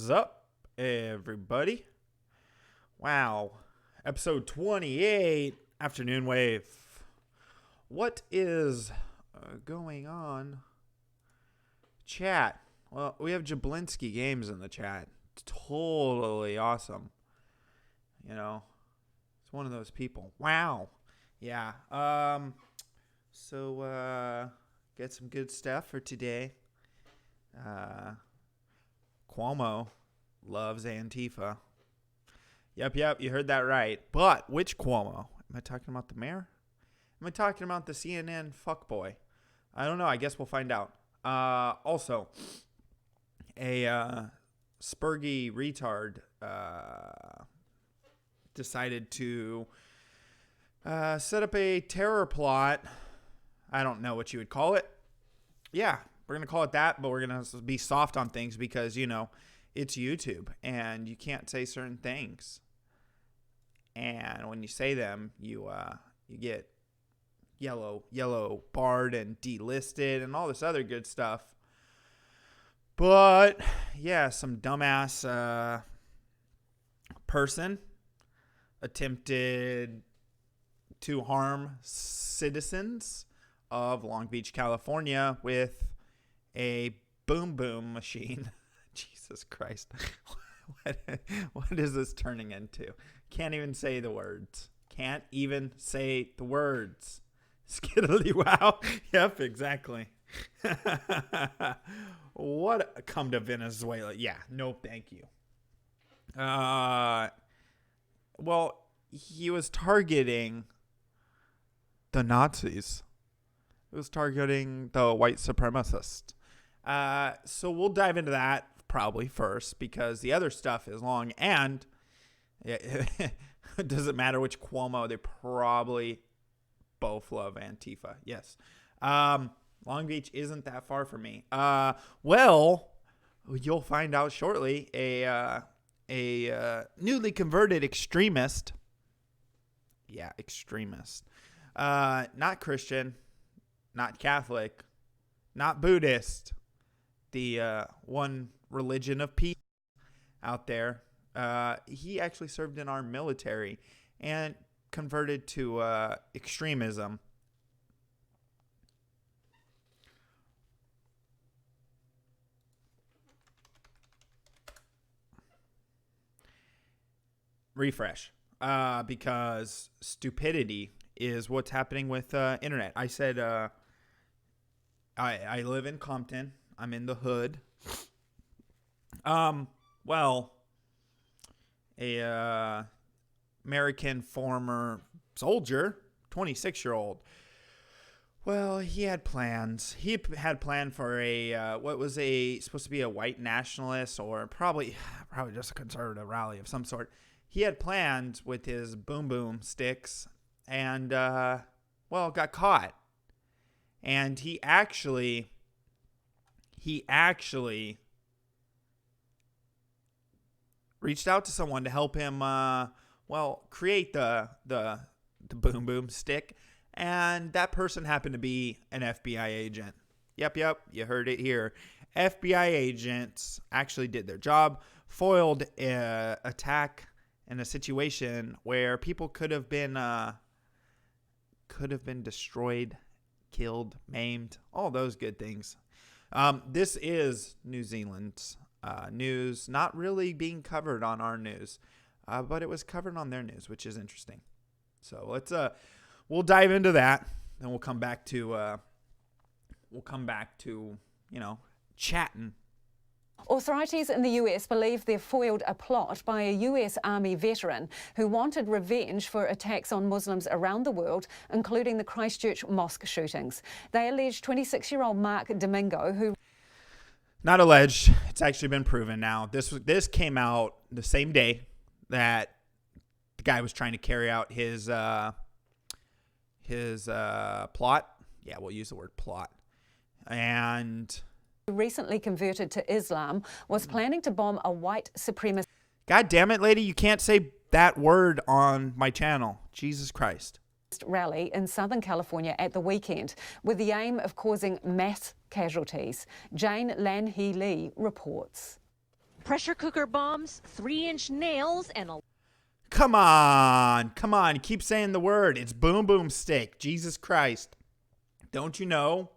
What's up, everybody? Wow, episode 28, Afternoon Wave. What is going on? Chat. Well, we have Jablinski Games in the chat. It's totally awesome. You know, it's one of those people. Wow. Yeah. So, get some good stuff for today. Cuomo loves Antifa. Yep, you heard that right. But which Cuomo? Am I talking about the mayor? Am I talking about the CNN fuckboy? I don't know. I guess we'll find out. Also, a spurgy retard decided to set up a terror plot. I don't know what you would call it. Yeah, we're going to call it that, but we're going to be soft on things because, you know, it's YouTube and you can't say certain things. And when you say them, you get yellow barred and delisted and all this other good stuff. But yeah, some dumbass person attempted to harm citizens of Long Beach, California with a boom machine. Jesus Christ. What is this turning into? Can't even say the words. Can't even say the words. Skiddly wow. Yep, exactly. What come to Venezuela? Yeah, no thank you. Well, he was targeting the Nazis. It was targeting the white supremacists. So we'll dive into that probably first because the other stuff is long and it doesn't matter which Cuomo. They probably both love Antifa. Yes. Long Beach isn't that far from me. Well, you'll find out shortly. A newly converted extremist. Yeah, extremist. Not Christian, not Catholic, not Buddhist. The one religion of peace out there. He actually served in our military and converted to extremism. Refresh. Because stupidity is what's happening with internet. I said I live in Compton. I'm in the hood. Well, a American former soldier, 26-year-old. Well, he had plans. He had planned for what was supposed to be a white nationalist or probably just a conservative rally of some sort. He had plans with his boom sticks and, got caught. And he actually reached out to someone to help him, create the boom stick. And that person happened to be an FBI agent. Yep, you heard it here. FBI agents actually did their job, foiled an attack in a situation where people could have been destroyed, killed, maimed, all those good things. This is New Zealand's news, not really being covered on our news, but it was covered on their news, which is interesting. So we'll dive into that, and we'll come back to chatting. Authorities in the US believe they've foiled a plot by a US Army veteran who wanted revenge for attacks on Muslims around the world, including the Christchurch mosque shootings. They allege 26-year-old Mark Domingo, who... Not alleged. It's actually been proven now. This came out the same day that the guy was trying to carry out his plot. Yeah, we'll use the word plot. And... recently converted to Islam, was planning to bomb a white supremacist... God damn it, lady, you can't say that word on my channel. Jesus Christ. ...rally in Southern California at the weekend, with the aim of causing mass casualties. Jane Lanhee Lee reports. pressure cooker bombs, 3-inch nails, and a... Come on. Keep saying the word. It's boom boom stick. Jesus Christ. Don't you know?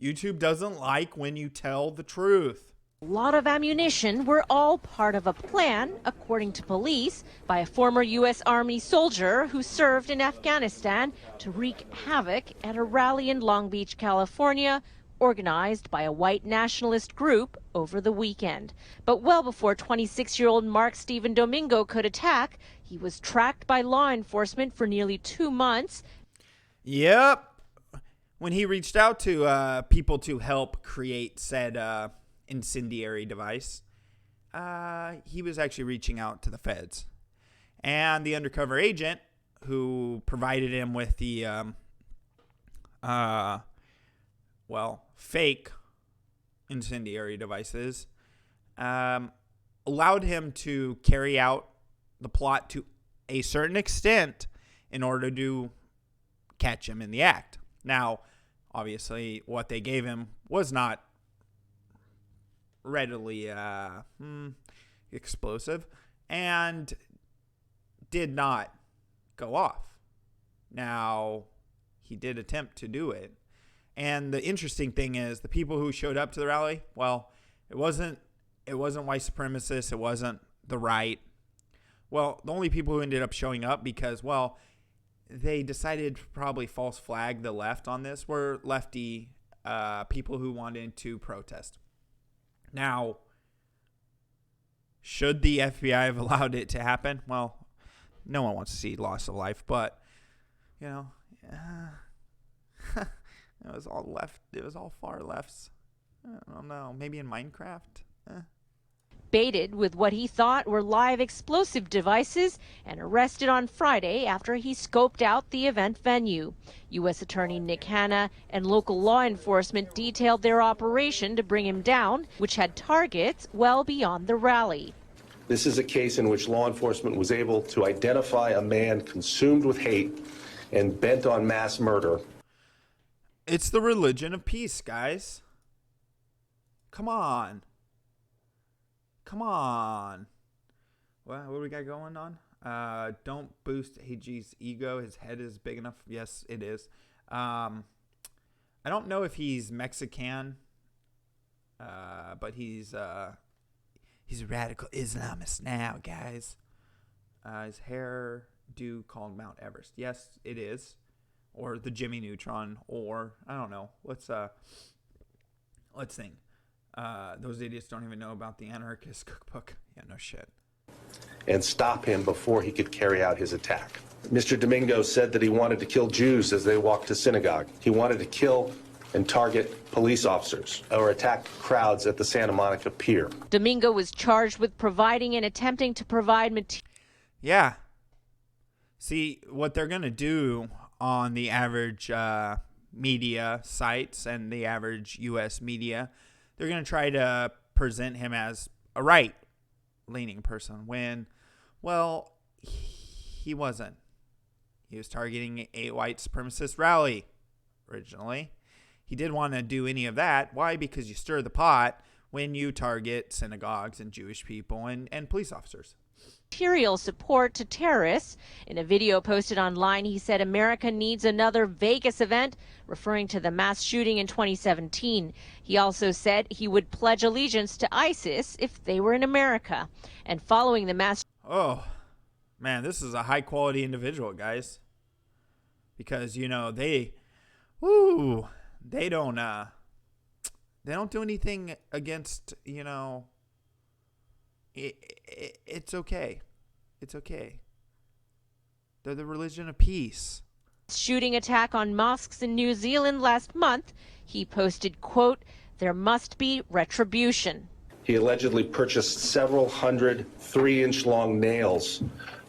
YouTube doesn't like when you tell the truth. lot of ammunition were all part of a plan, according to police, by a former U.S. Army soldier who served in Afghanistan to wreak havoc at a rally in Long Beach, California, organized by a white nationalist group over the weekend. But well before 26-year-old Mark Steven Domingo could attack, he was tracked by law enforcement for nearly 2 months. Yep. When he reached out to people to help create said incendiary device, he was actually reaching out to the feds. And the undercover agent who provided him with the, fake incendiary devices, allowed him to carry out the plot to a certain extent in order to catch him in the act. Now, obviously, what they gave him was not readily explosive and did not go off. Now, he did attempt to do it. And the interesting thing is the people who showed up to the rally, well, it wasn't white supremacists. It wasn't the right. Well, the only people who ended up showing up because, well, they decided to probably false flag the left on this were lefty people who wanted to protest. Now, should the FBI have allowed it to happen? Well, no one wants to see loss of life, but, you know, it was all left. It was all far lefts. I don't know. Maybe in Minecraft? Baited with what he thought were live explosive devices and arrested on Friday after he scoped out the event venue. U.S. Attorney Nick Hanna and local law enforcement detailed their operation to bring him down, which had targets well beyond the rally. This is a case in which law enforcement was able to identify a man consumed with hate and bent on mass murder. It's the religion of peace, guys. Come on. What do we got going on? Don't boost AG's ego. His head is big enough. Yes, it is. I don't know if he's Mexican, but he's a radical Islamist now, guys. His hairdo called Mount Everest. Yes, it is. Or the Jimmy Neutron, or I don't know. Let's think. Those idiots don't even know about the anarchist cookbook. Yeah, no shit. And stop him before he could carry out his attack. Mr. Domingo said that he wanted to kill Jews as they walked to synagogue. He wanted to kill and target police officers or attack crowds at the Santa Monica Pier. Domingo was charged with providing and attempting to provide material. Yeah. See, what they're going to do on the average media sites and the average U.S. media, they're going to try to present him as a right-leaning person when, well, he wasn't. He was targeting a white supremacist rally originally. He didn't want to do any of that. Why? Because you stir the pot when you target synagogues and Jewish people and police officers. Material support to terrorists. In a video posted online, he said America needs another Vegas event, referring to the mass shooting in 2017. He also said he would pledge allegiance to ISIS if they were in America. And following the mass... Oh, man, this is a high-quality individual, guys. Because, you know, they don't do anything against, you know... It's okay. It's okay. They're the religion of peace. Shooting attack on mosques in New Zealand last month, he posted, quote, "There must be retribution." He allegedly purchased several hundred 3-inch long nails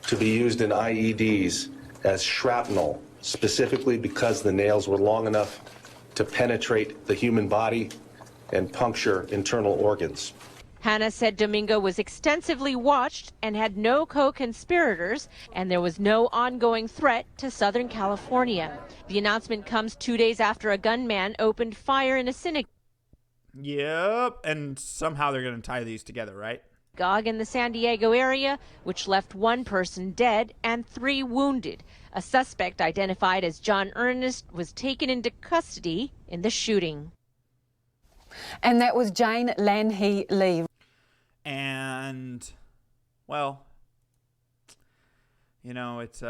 to be used in IEDs as shrapnel, specifically because the nails were long enough to penetrate the human body and puncture internal organs. Hanna said Domingo was extensively watched and had no co-conspirators, and there was no ongoing threat to Southern California. The announcement comes 2 days after a gunman opened fire in a synagogue. Yep, and somehow they're going to tie these together, right? synagogue in the San Diego area, which left one person dead and 3 wounded. A suspect identified as John Ernest was taken into custody in the shooting. And that was Jane Lanhee Lee. And, well, you know, it's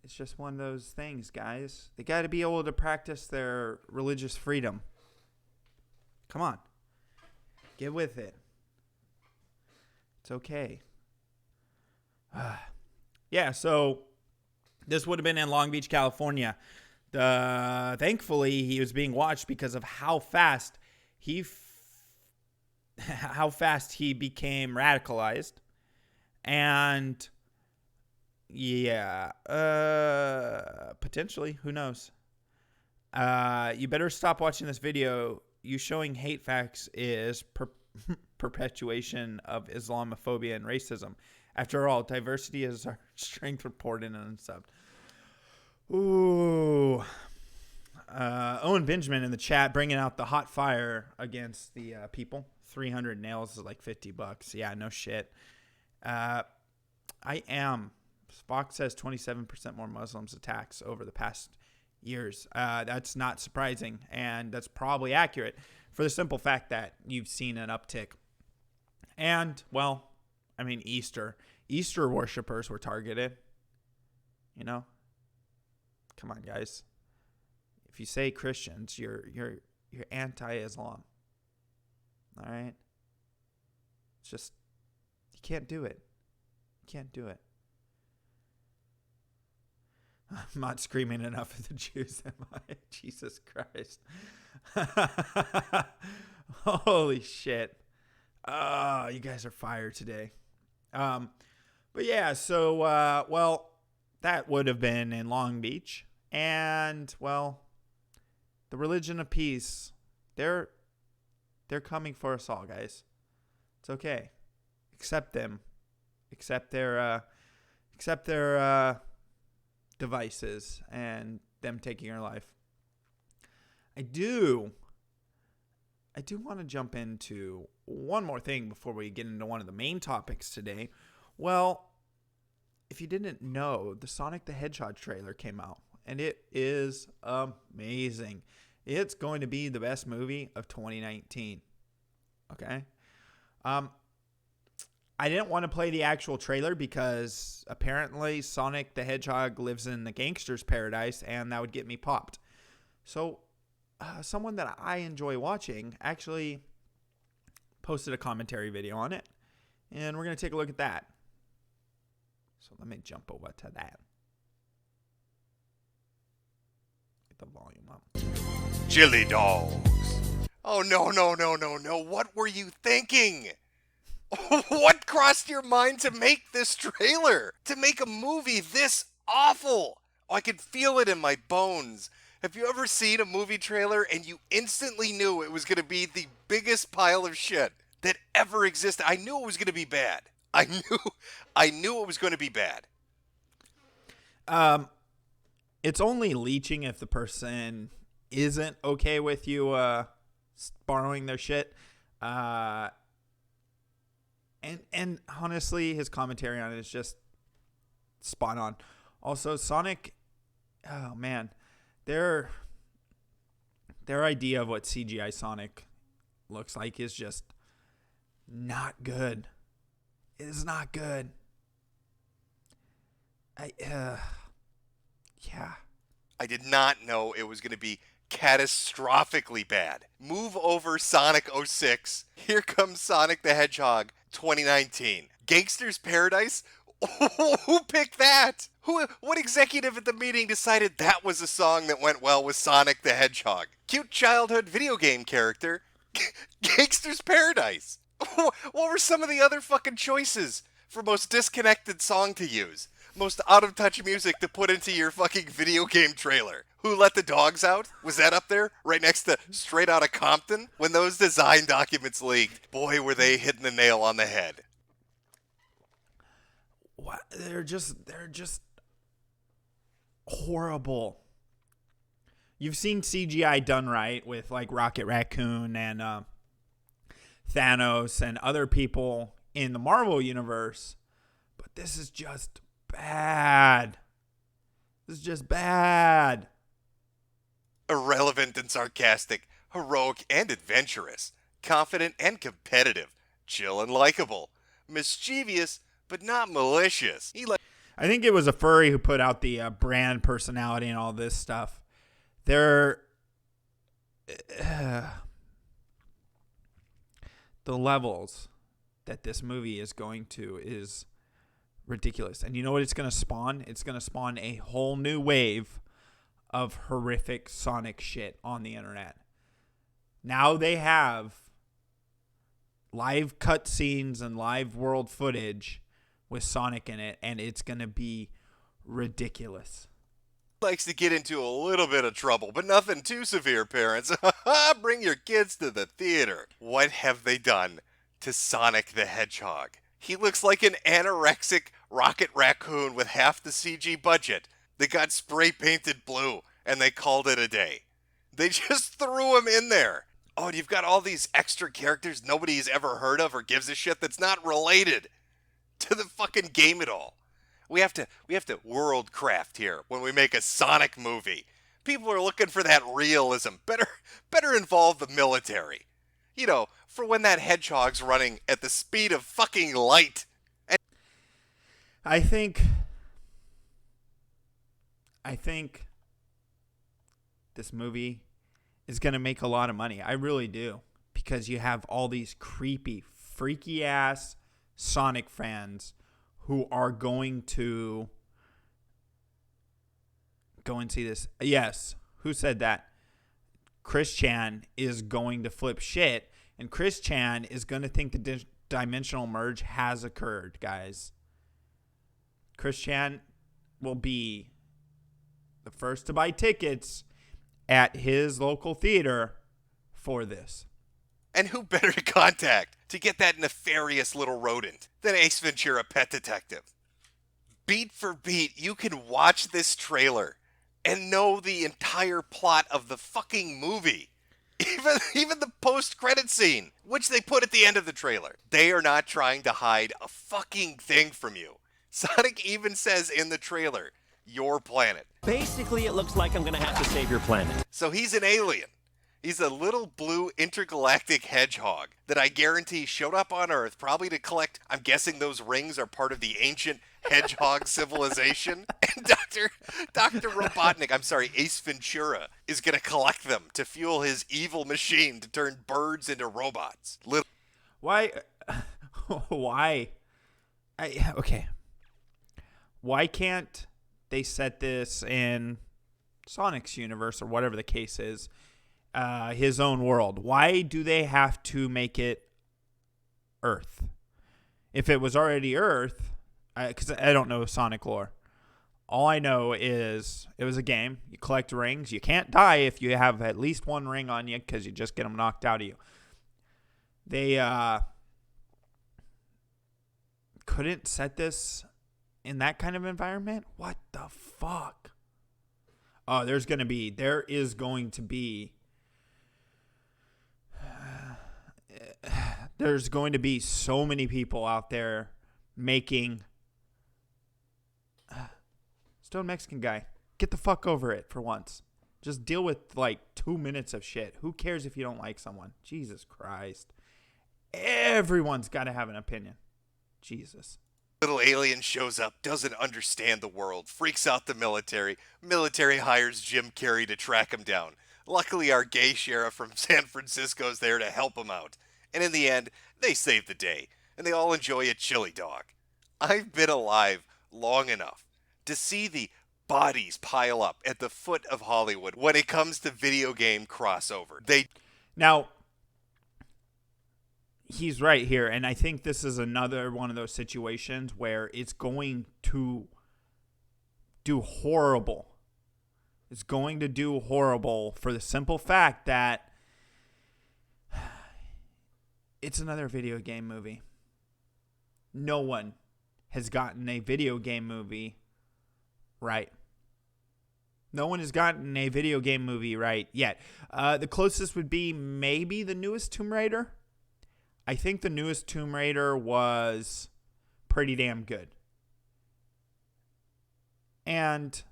just one of those things, guys. They got to be able to practice their religious freedom. Come on. Get with it. It's okay. Yeah, so this would have been in Long Beach, California. Thankfully, he was being watched because of how fast he became radicalized. And yeah, potentially, who knows? You better stop watching this video. You showing hate facts is perpetuation of Islamophobia and racism. After all, diversity is our strength, reported and subbed. Ooh. Owen Benjamin in the chat bringing out the hot fire against the people. 300 nails is like $50. Yeah, no shit. Fox says 27% more Muslims attacks over the past years. That's not surprising, and that's probably accurate for the simple fact that you've seen an uptick. And, well, I mean, Easter worshipers were targeted. You know? Come on, guys. If you say Christians, you're anti-Islam. All right? It's just, you can't do it. You can't do it. I'm not screaming enough at the Jews, am I? Jesus Christ. Holy shit. Oh, you guys are fired today. But yeah, so, well, that would have been in Long Beach. And, well, the religion of peace, they're coming for us all, guys. It's okay. Accept them. Accept their devices and them taking your life. I do want to jump into one more thing before we get into one of the main topics today. Well, if you didn't know, the Sonic the Hedgehog trailer came out, and it is amazing. It's going to be the best movie of 2019. Okay? I didn't want to play the actual trailer because apparently Sonic the Hedgehog lives in the gangster's paradise, and that would get me popped. So someone that I enjoy watching actually posted a commentary video on it, and we're going to take a look at that. So let me jump over to that. Get the volume up. Chili dogs. Oh, no. What were you thinking? What crossed your mind to make this trailer? To make a movie this awful? Oh, I could feel it in my bones. Have you ever seen a movie trailer and you instantly knew it was going to be the biggest pile of shit that ever existed? I knew it was going to be bad. I knew it was going to be bad. It's only leeching if the person isn't okay with you borrowing their shit. And honestly, his commentary on it is just spot on. Also, Sonic, oh man, their idea of what CGI Sonic looks like is just not good. It is not good. Yeah. I did not know it was going to be catastrophically bad. Move over Sonic 06. Here comes Sonic the Hedgehog 2019. Gangster's Paradise? Who picked that? What executive at the meeting decided that was a song that went well with Sonic the Hedgehog? Cute childhood video game character? Gangster's Paradise. What were some of the other fucking choices for most disconnected song to use? Most out-of-touch music to put into your fucking video game trailer? Who Let the Dogs Out? Was that up there? Right next to Straight Outta Compton? When those design documents leaked, boy, were they hitting the nail on the head. What? They're just horrible. You've seen CGI done right with like Rocket Raccoon and Thanos and other people in the Marvel universe. But this is just bad. This is just bad. Irrelevant and sarcastic, heroic and adventurous, confident and competitive, chill and likable, mischievous but not malicious. I think it was a furry who put out the brand personality and all this stuff. They're the levels that this movie is going to is ridiculous. And you know what it's going to spawn? It's going to spawn a whole new wave of horrific Sonic shit on the internet. Now they have live cutscenes and live world footage with Sonic in it, and it's going to be ridiculous. Likes to get into a little bit of trouble, but nothing too severe, parents. Bring your kids to the theater. What have they done to Sonic the Hedgehog? He looks like an anorexic rocket raccoon with half the CG budget. They got spray painted blue, and they called it a day. They just threw him in there. Oh, and you've got all these extra characters nobody's ever heard of or gives a shit that's not related to the fucking game at all. We have to world craft here when we make a Sonic movie. People are looking for that realism. Better involve the military. You know, for when that hedgehog's running at the speed of fucking light. I think this movie is going to make a lot of money. I really do. Because you have all these creepy, freaky ass Sonic fans who are going to go and see this. Yes, who said that? Chris Chan is going to flip shit, and Chris Chan is going to think the dimensional merge has occurred, guys. Chris Chan will be the first to buy tickets at his local theater for this. And who better to contact to get that nefarious little rodent than Ace Ventura Pet Detective? Beat for beat, you can watch this trailer and know the entire plot of the fucking movie. Even the post-credit scene, which they put at the end of the trailer. They are not trying to hide a fucking thing from you. Sonic even says in the trailer, your planet. Basically, it looks like I'm gonna have to save your planet. So he's an alien. He's a little blue intergalactic hedgehog that I guarantee showed up on Earth probably to collect, I'm guessing those rings are part of the ancient hedgehog civilization. And Dr. Robotnik, Ace Ventura, is going to collect them to fuel his evil machine to turn birds into robots. Why? Okay. Why can't they set this in Sonic's universe or whatever the case is? His own world. Why do they have to make it Earth? If it was already Earth, because I don't know Sonic lore. All I know is it was a game. You collect rings. You can't die if you have at least one ring on you because you just get them knocked out of you. They couldn't set this in that kind of environment? What the fuck? Oh, there is going to be there's going to be so many people out there making Stone Mexican guy, get the fuck over it for once. Just deal with like 2 minutes of shit. Who cares if you don't like someone? Jesus Christ. Everyone's got to have an opinion. Jesus. Little alien shows up, doesn't understand the world, freaks out the military. Military hires Jim Carrey to track him down. Luckily, our gay sheriff from San Francisco is there to help him out. And in the end, they save the day, and they all enjoy a chili dog. I've been alive long enough to see the bodies pile up at the foot of Hollywood when it comes to video game crossover. Now, he's right here, and I think this is another one of those situations where it's going to do horrible. It's going to do horrible for the simple fact that it's another video game movie. No one has gotten a video game movie right. No one has gotten a video game movie right yet. The closest would be maybe the newest Tomb Raider. I think the newest Tomb Raider was pretty damn good. And,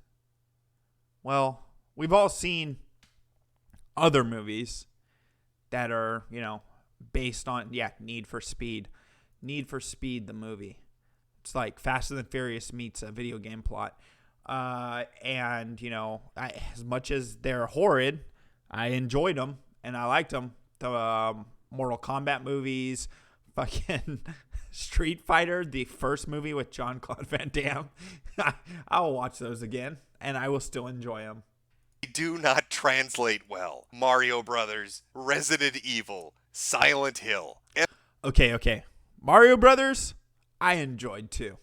well, we've all seen other movies that are, based on, Need for Speed. Need for Speed, the movie. It's like Fast and Furious meets a video game plot. And, as much as they're horrid, I enjoyed them and I liked them. The Mortal Kombat movies, fucking Street Fighter, the first movie with Jean-Claude Van Damme. I'll watch those again and I will still enjoy them. They do not translate well. Mario Brothers, Resident Evil, Silent Hill. Okay. Mario Brothers, I enjoyed too.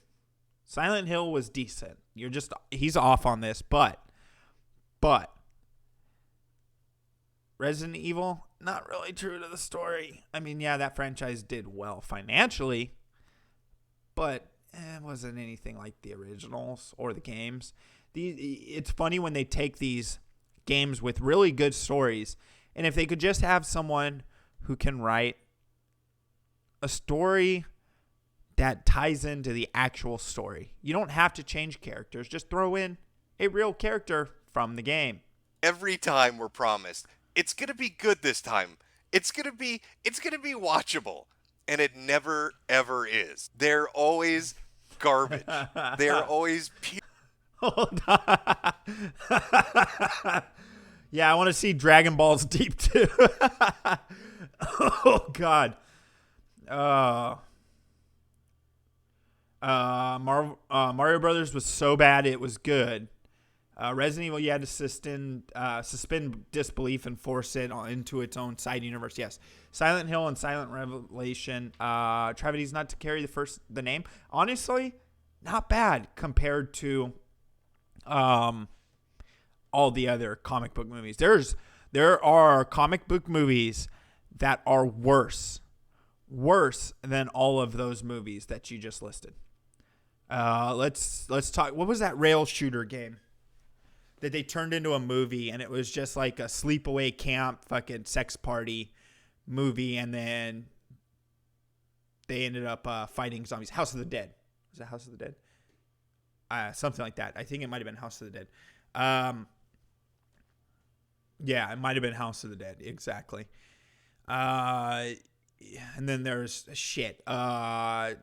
Silent Hill was decent. He's off on this, but Resident Evil, not really true to the story. I mean, yeah, that franchise did well financially, but it wasn't anything like the originals or the games. It's funny when they take these games with really good stories, and if they could just have someone who can write a story that ties into the actual story. You don't have to change characters. Just throw in a real character from the game. Every time we're promised, it's going to be good this time. It's going to be watchable. And it never, ever is. They're always garbage. They're always Hold on. Yeah, I want to see Dragon Balls Deep too. Oh, God. Mario Brothers was so bad it was good. Resident Evil, you had to suspend disbelief and force it into its own side universe. Yes. Silent Hill and Silent Revelation. Travity's not to carry the name. Honestly, not bad compared to all the other comic book movies. There are comic book movies that are worse than all of those movies that you just listed. Let's talk. What was that rail shooter game that they turned into a movie, and it was just like a sleepaway camp fucking sex party movie, and then they ended up fighting zombies. House of the Dead. Was it House of the Dead? Something like that. I think it might have been House of the Dead. Yeah, it might have been House of the Dead. Exactly. And then there's shit. Dead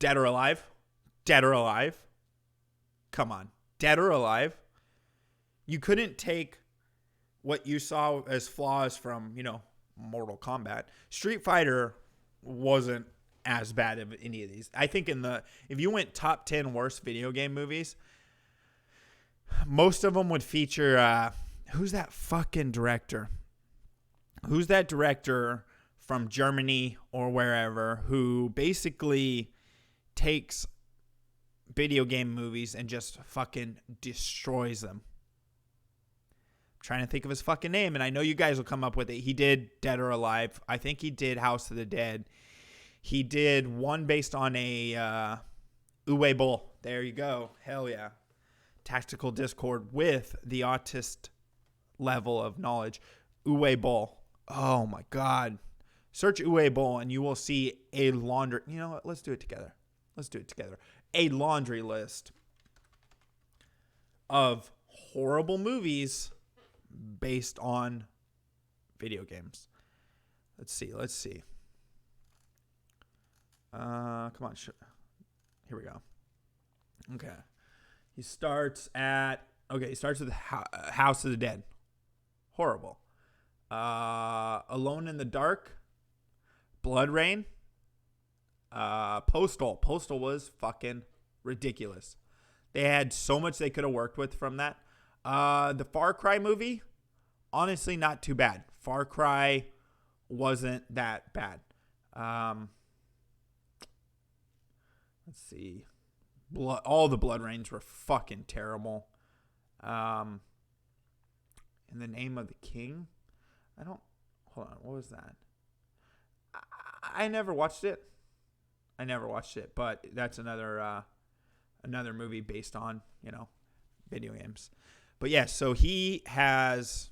or Alive. Dead or Alive. Come on. Dead or Alive. You couldn't take what you saw as flaws from, Mortal Kombat. Street Fighter wasn't as bad of any of these. I think if you went top 10 worst video game movies, most of them would feature, who's that fucking director? Who's that director from Germany or wherever who basically takes video game movies and just fucking destroys them? I'm trying to think of his fucking name, and I know you guys will come up with it. He did Dead or Alive. I think he did House of the Dead. He did one based on a Uwe Boll. There you go. Hell yeah. Tactical Discord with the autist level of knowledge. Uwe Boll. Oh my God. Search Uwe Boll and you will see a laundry. You know what? Let's do it together. A laundry list of horrible movies based on video games. Let's see. Come on. Here we go. Okay. He starts with House of the Dead. Horrible. Alone in the Dark. Blood Rain. Postal. Postal was fucking ridiculous. They had so much they could have worked with from that. The Far Cry movie, honestly, not too bad. Far Cry wasn't that bad. Let's see. All the Blood Rains were fucking terrible. In the Name of the King. Hold on. What was that? I never watched it. But that's another movie based on, video games. But yeah, so he has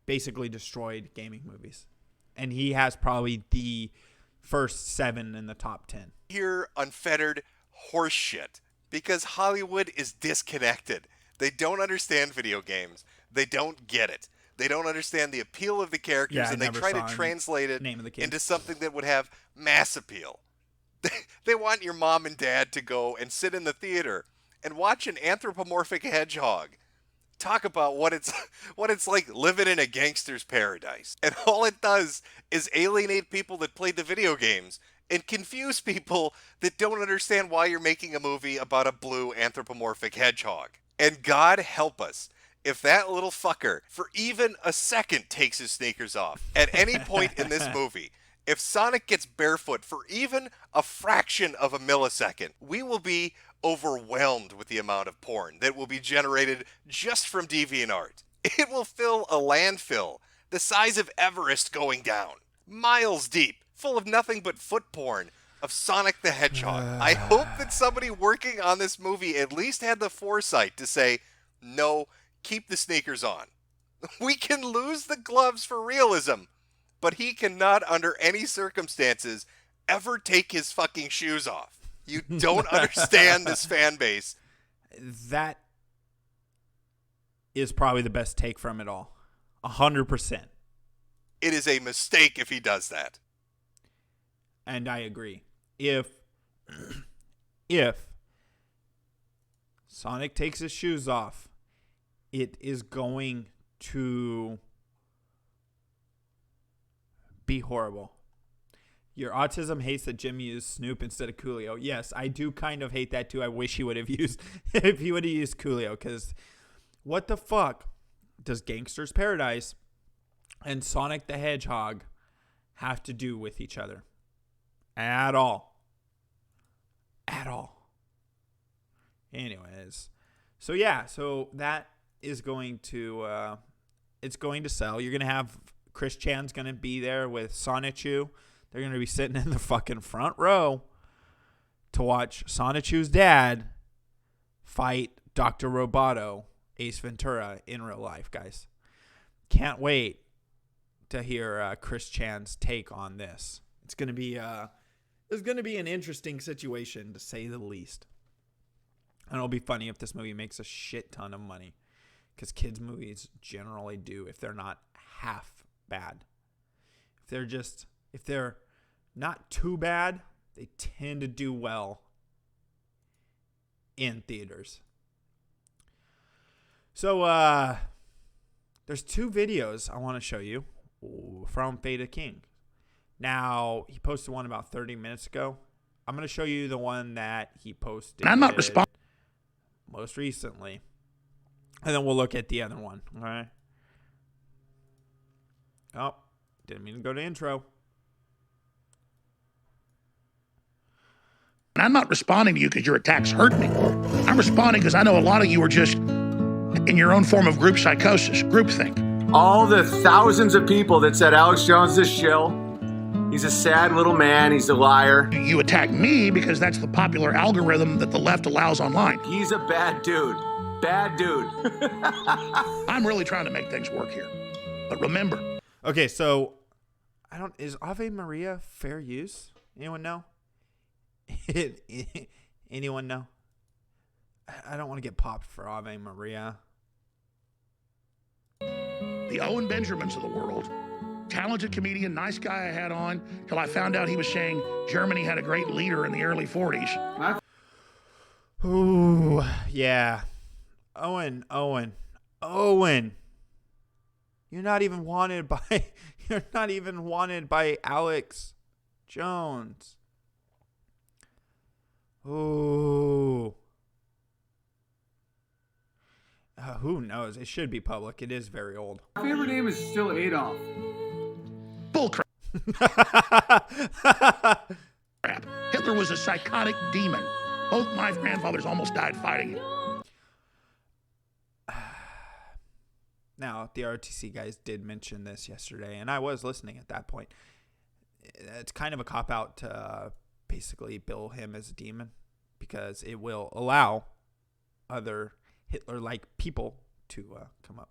basically destroyed gaming movies. And he has probably the first 7 in the top 10. Pure unfettered horseshit, because Hollywood is disconnected. They don't understand video games. They don't get it. They don't understand the appeal of the characters, and they try to translate it into something that would have mass appeal. They want your mom and dad to go and sit in the theater and watch an anthropomorphic hedgehog talk about what it's like living in a gangster's paradise. And all it does is alienate people that played the video games and confuse people that don't understand why you're making a movie about a blue anthropomorphic hedgehog. And God help us if that little fucker, for even a second, takes his sneakers off at any point in this movie. If Sonic gets barefoot for even a fraction of a millisecond, we will be overwhelmed with the amount of porn that will be generated just from DeviantArt. It will fill a landfill the size of Everest going down, miles deep, full of nothing but foot porn of Sonic the Hedgehog. I hope that somebody working on this movie at least had the foresight to say, no, keep the sneakers on. We can lose the gloves for realism, but he cannot under any circumstances ever take his fucking shoes off. You don't understand this fan base. That is probably the best take from it all. 100%. It is a mistake if he does that. And I agree. If Sonic takes his shoes off, it is going to be horrible. Your autism hates that Jim used Snoop instead of Coolio. Yes, I do kind of hate that too. I wish he would have used if he would have used Coolio, because what the fuck does Gangster's Paradise and Sonic the Hedgehog have to do with each other? At all. At all. Anyways. So yeah, so that is going to it's going to sell. You're going to have Chris Chan's going to be there with Sonichu. They're going to be sitting in the fucking front row to watch Sonichu's dad fight Dr. Roboto, Ace Ventura, in real life, guys. Can't wait to hear Chris Chan's take on this. It's going to be an interesting situation, to say the least. And it'll be funny if this movie makes a shit ton of money, because kids' movies generally do if they're not half bad. If they're not too bad, they tend to do well in theaters. So there's 2 videos I want to show you from Fada King. Now, he posted one about 30 minutes ago. I'm going to show you the one that he posted most recently. And then we'll look at the other one. All right. Oh, didn't mean to go to intro. And I'm not responding to you because your attacks hurt me. I'm responding because I know a lot of you are just in your own form of group psychosis, groupthink. All the thousands of people that said Alex Jones is shill, he's a sad little man, he's a liar. You attack me because that's the popular algorithm that the left allows online. He's a bad dude. Bad dude. I'm really trying to make things work here. But remember. Okay, so is Ave Maria fair use? Anyone know? Anyone know? I don't want to get popped for Ave Maria. The Owen Benjamins of the world, talented comedian, nice guy I had on, till I found out he was saying Germany had a great leader in the early 40s. Ooh, yeah. Owen. You're not even wanted by Alex Jones. Ooh. Who knows? It should be public. It is very old. My favorite name is still Adolf. Bullcrap. Hitler was a psychotic demon. Both my grandfathers almost died fighting him. Now, the RTC guys did mention this yesterday, and I was listening at that point. It's kind of a cop-out to basically bill him as a demon, because it will allow other Hitler-like people to come up.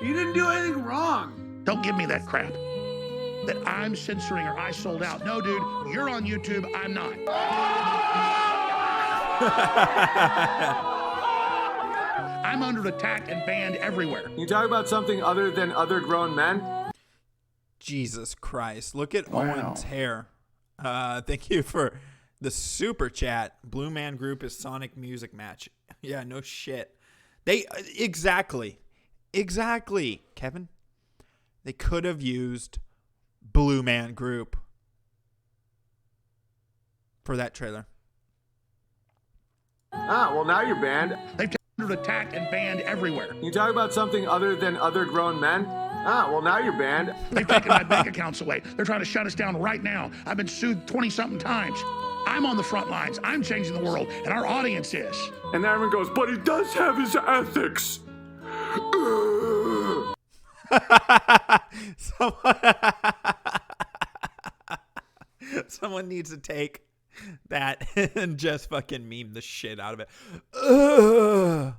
You didn't do anything wrong. Don't give me that crap. That I'm censoring or I sold out. No, dude, you're on YouTube. I'm not. I'm under attack and banned everywhere. Can you talk about something other than other grown men? Jesus Christ. Look at Wow. Owen's hair. Thank you for the super chat. Blue Man Group is Sonic Music Match. Yeah, no shit. They exactly, Kevin. They could have used Blue Man Group for that trailer. Ah, well, now you're banned. They've taken under attack and banned everywhere. Can you talk about something other than other grown men? Ah, well, now you're banned. They've taken my bank accounts away. They're trying to shut us down right now. I've been sued 20-something times. I'm on the front lines. I'm changing the world, and our audience is. And then everyone goes, but he does have his ethics. Someone needs to take that and just fucking meme the shit out of it. Ugh.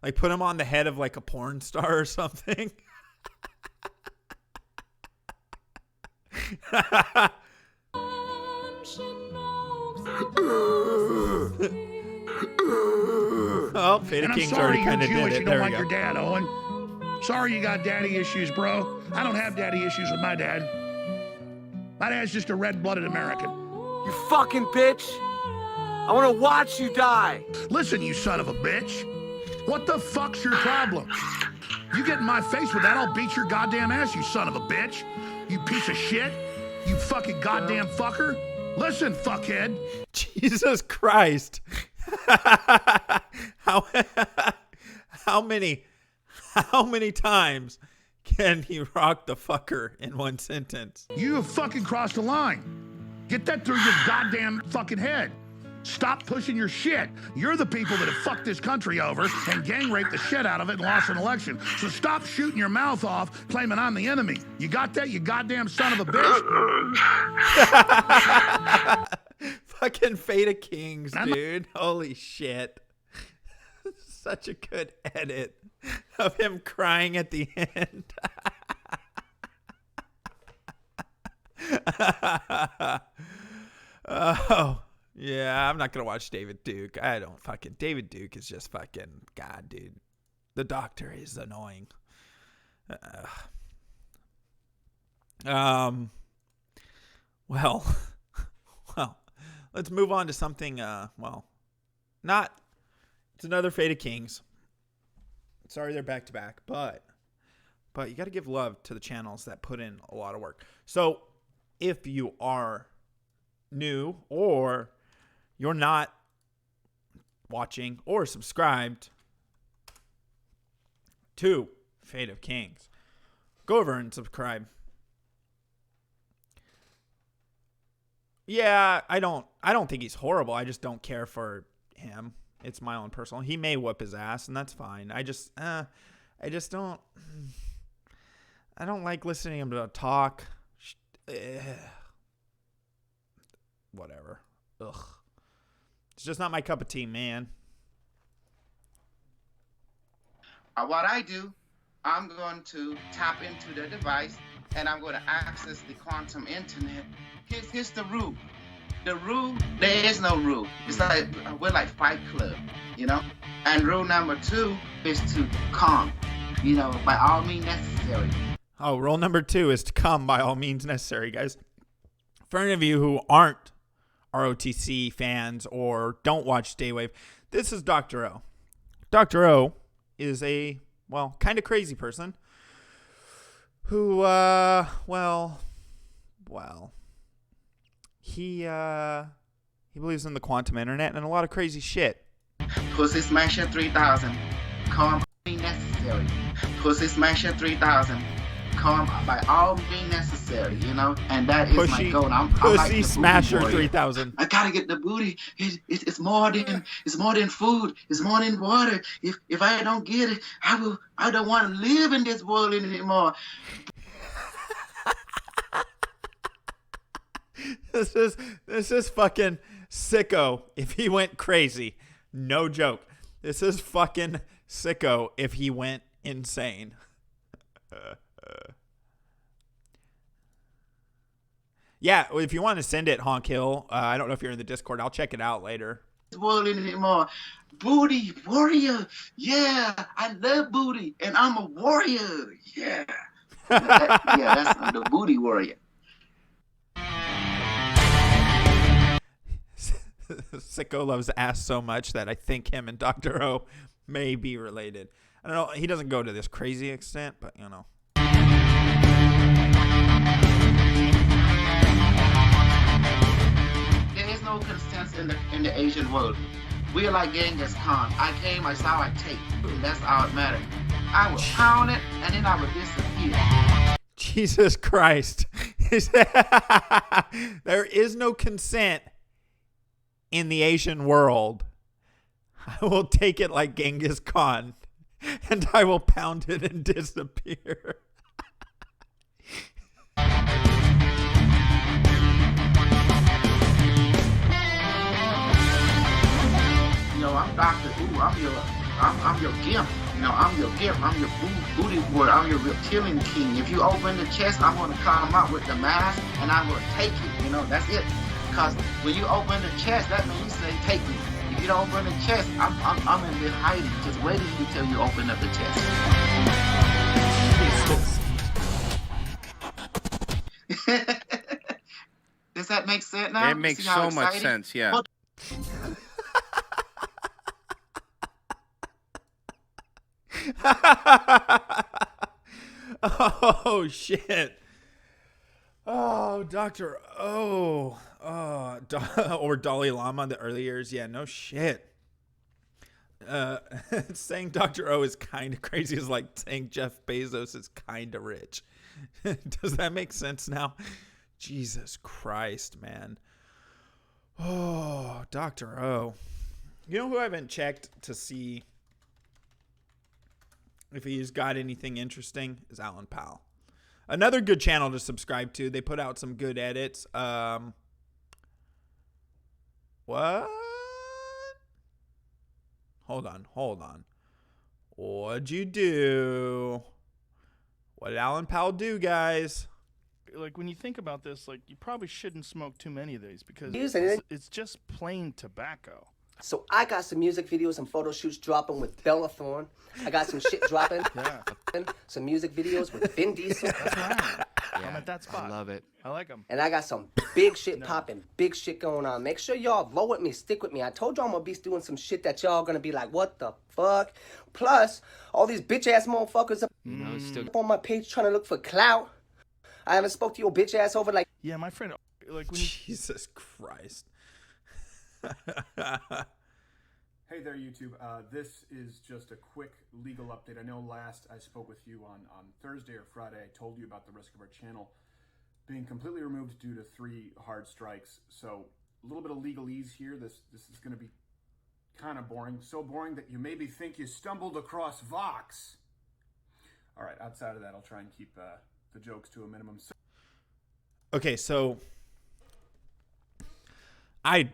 Like put him on the head of like a porn star or something. Oh, Fade And of I'm Kings sorry already you're kind of Jewish. did it. You There don't we like go. your dad, Owen. Sorry you got daddy issues, bro. I don't have daddy issues with my dad. My dad's just a red-blooded American. You fucking bitch. I want to watch you die. Listen, you son of a bitch. What the fuck's your problem? You get in my face with that, I'll beat your goddamn ass, you son of a bitch. You piece of shit. You fucking goddamn fucker. Listen, fuckhead. Jesus Christ. How many times can he rock the fucker in one sentence? You have fucking crossed the line. Get that through your goddamn fucking head. Stop pushing your shit. You're the people that have fucked this country over and gang raped the shit out of it and lost an election. So stop shooting your mouth off claiming I'm the enemy. You got that, you goddamn son of a bitch? Fucking Fate of Kings, dude. Holy shit. Such a good edit of him crying at the end. Oh, yeah, I'm not going to watch David Duke. David Duke is just fucking, God, dude. The Doctor is annoying. Well, let's move on to something, it's another Fate of Kings. Sorry they're back to back, but you got to give love to the channels that put in a lot of work. So if you are new or you're not watching or subscribed to Fate of Kings, go over and subscribe. Yeah, I don't think he's horrible. I just don't care for him. It's my own personal. He may whoop his ass, and that's fine. I don't like listening to him to talk. Whatever. Ugh. It's just not my cup of tea, man. What I do, I'm going to tap into the device and I'm going to access the quantum internet. Here's the rule. The rule, there is no rule. It's like, we're like Fight Club, you know? And rule number 2 is to calm, by all means necessary. Oh, rule number 2 is to come by all means necessary, guys. For any of you who aren't ROTC fans or don't watch Daywave, this is Dr. O. Dr. O is a, kind of crazy person who, he believes in the quantum internet and a lot of crazy shit. Pussy Smasher 3000, calm by necessary. Pussy Smasher 3000, calm by all means necessary, and that is my goal. I'm Pussy like the Smasher booty warrior. 3000. I gotta get the booty. It's more than food. It's more than water. If I don't get it, I don't want to live in this world anymore. This is fucking sicko if he went crazy. No joke. This is fucking sicko if he went insane. Yeah, if you want to send it, Honk Hill. I don't know if you're in the Discord. I'll check it out later. Spoiling anymore. Booty warrior. Yeah, I love booty, and I'm a warrior. Yeah. I'm the booty warrior. Sicko loves ass so much that I think him and Dr. O may be related. I don't know. He doesn't go to this crazy extent, but you know. There is no consent in the Asian world. We are like Genghis Khan. I came, I saw, I take. That's all it matters. I would pound it, and then I would disappear. Jesus Christ. There is no consent in the Asian world. I will take it like Genghis Khan, and I will pound it and disappear. You know, I'm Dr. Ooh, I'm your gift. You know, I'm your gift. I'm your booty warrior. I'm your reptilian king. If you open the chest, I'm going to come out with the mask, and I'm going to take it. You know, that's it. Because when you open the chest, that means you say, take me. If you don't open the chest, I'm in there hiding, just waiting until you open up the chest. Does that make sense now? It makes so much sense, yeah. Well, Oh, shit. Oh, Dr. O. Or Dalai Lama, the early years. Yeah, no shit. Saying Dr. O is kind of crazy is like saying Jeff Bezos is kind of rich. Does that make sense now? Jesus Christ, man. Oh, Dr. O. You know who I haven't checked to see if he's got anything interesting is Alan Powell. Another good channel to subscribe to. They put out some good edits. What? Hold on. What'd you do? What did Alan Powell do, guys? Like, when you think about this, like, you probably shouldn't smoke too many of these because it's just plain tobacco. So I got some music videos and photo shoots dropping with Bella Thorne. I got some shit dropping. Yeah. Some music videos with Vin Diesel. That's right. I'm at that spot. I love it. I like them. And I got some big shit popping, big shit going on. Make sure y'all roll with me, stick with me. I told y'all I'm gonna be doing some shit that y'all gonna be like, what the fuck? Plus, all these bitch ass motherfuckers up on my page trying to look for clout. I haven't spoke to your bitch ass over like. Yeah, my friend. Like when Jesus Christ. Hey there, YouTube. This is just a quick legal update. I know last I spoke with you on Thursday or Friday, I told you about the risk of our channel being completely removed due to 3 hard strikes. So a little bit of legalese here. This is going to be kind of boring. So boring that you maybe think you stumbled across Vox. All right, outside of that, I'll try and keep the jokes to a minimum. Okay, so I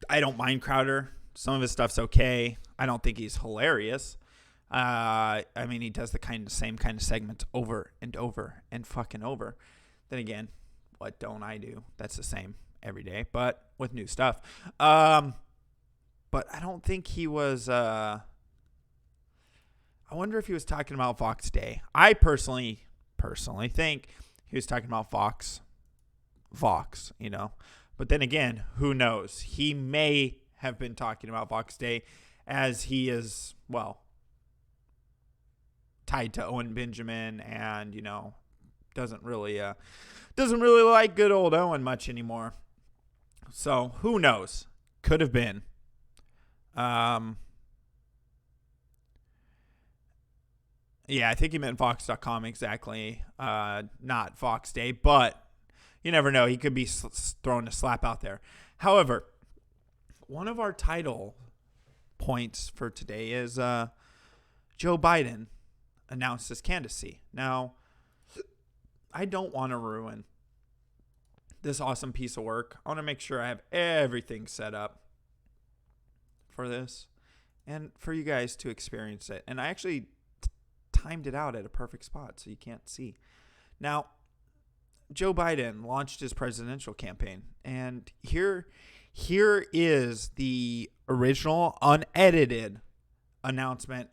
don't mind Crowder. Some of his stuff's okay. I don't think he's hilarious. I mean, he does the same kind of segments over and over and fucking over. Then again, what don't I do? That's the same every day, but with new stuff. But I don't think he was. I wonder if he was talking about Vox Day. I personally think he was talking about Vox, you know. But then again, who knows? He may have been talking about Vox Day as he is, well, tied to Owen Benjamin and, you know, doesn't really like good old Owen much anymore. So who knows? Could have been. Yeah, I think he meant Vox.com exactly, not Vox Day, but you never know. He could be throwing a slap out there. However, one of our title points for today is Joe Biden announced his candidacy. Now, I don't want to ruin this awesome piece of work. I want to make sure I have everything set up for this and for you guys to experience it. And I actually timed it out at a perfect spot so you can't see. Now, Joe Biden launched his presidential campaign, and here is the original unedited announcement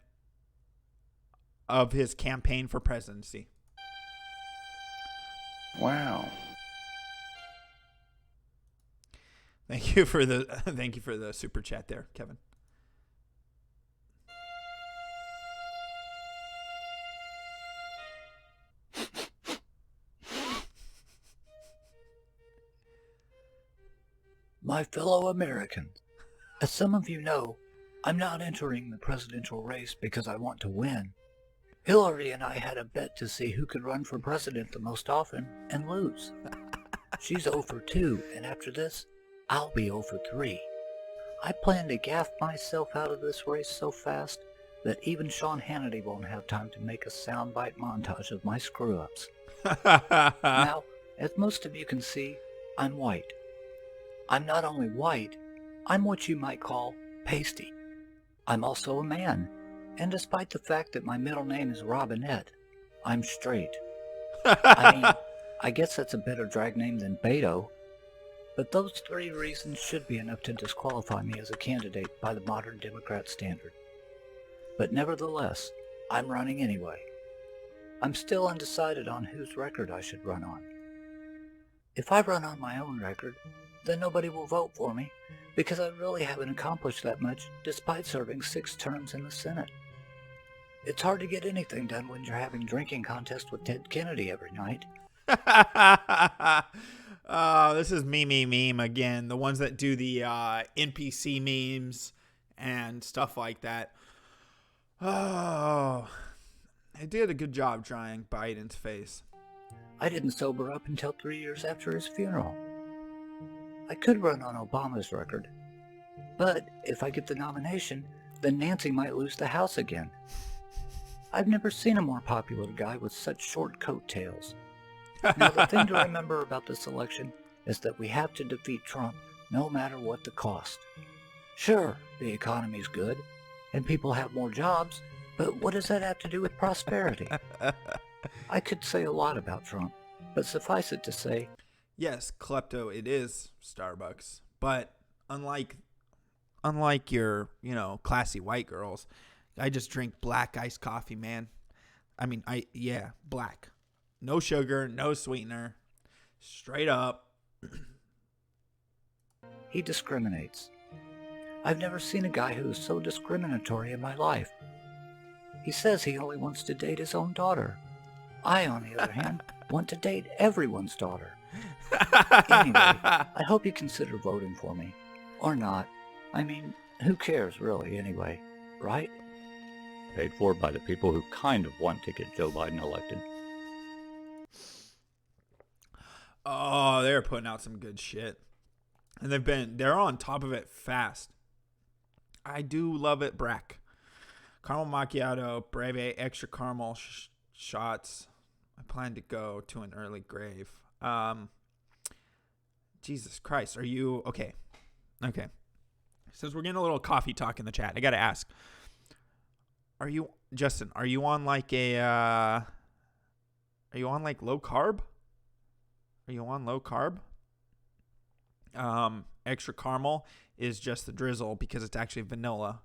of his campaign for presidency. Wow. Thank you for the super chat there, Kevin. My fellow Americans, as some of you know, I'm not entering the presidential race because I want to win. Hillary and I had a bet to see who could run for president the most often and lose. She's 0 for 2, and after this, I'll be 0 for 3. I plan to gaff myself out of this race so fast that even Sean Hannity won't have time to make a soundbite montage of my screw-ups. Now, as most of you can see, I'm white. I'm not only white, I'm what you might call pasty. I'm also a man, and despite the fact that my middle name is Robinette, I'm straight. I mean, I guess that's a better drag name than Beto, but those 3 reasons should be enough to disqualify me as a candidate by the modern Democrat standard. But nevertheless, I'm running anyway. I'm still undecided on whose record I should run on. If I run on my own record, then nobody will vote for me, because I really haven't accomplished that much despite serving 6 terms in the Senate. It's hard to get anything done when you're having drinking contests with Ted Kennedy every night. Oh, this is meme again. The ones that do the NPC memes and stuff like that. Oh, I did a good job drawing Biden's face. I didn't sober up until 3 years after his funeral. I could run on Obama's record, but if I get the nomination, then Nancy might lose the House again. I've never seen a more popular guy with such short coattails. Now, the thing to remember about this election is that we have to defeat Trump no matter what the cost. Sure, the economy's good, and people have more jobs, but what does that have to do with prosperity? I could say a lot about Trump, but suffice it to say, yes, klepto, it is Starbucks, but unlike your, classy white girls, I just drink black iced coffee, man. I mean, black. No sugar, no sweetener. Straight up. He discriminates. I've never seen a guy who is so discriminatory in my life. He says he only wants to date his own daughter. I, on the other hand, want to date everyone's daughter. Anyway, I hope you consider voting for me. Or not. I mean, who cares really anyway, right? Paid for by the people who kind of want to get Joe Biden elected. Oh, they're putting out some good shit. And they're on top of it fast. I do love it, Brack. Caramel macchiato, breve, extra caramel shots. I plan to go to an early grave. Jesus Christ, are you okay? Okay. Since we're getting a little coffee talk in the chat, I gotta ask. Justin, are you on like low carb? Are you on low carb? Extra caramel is just the drizzle because it's actually vanilla.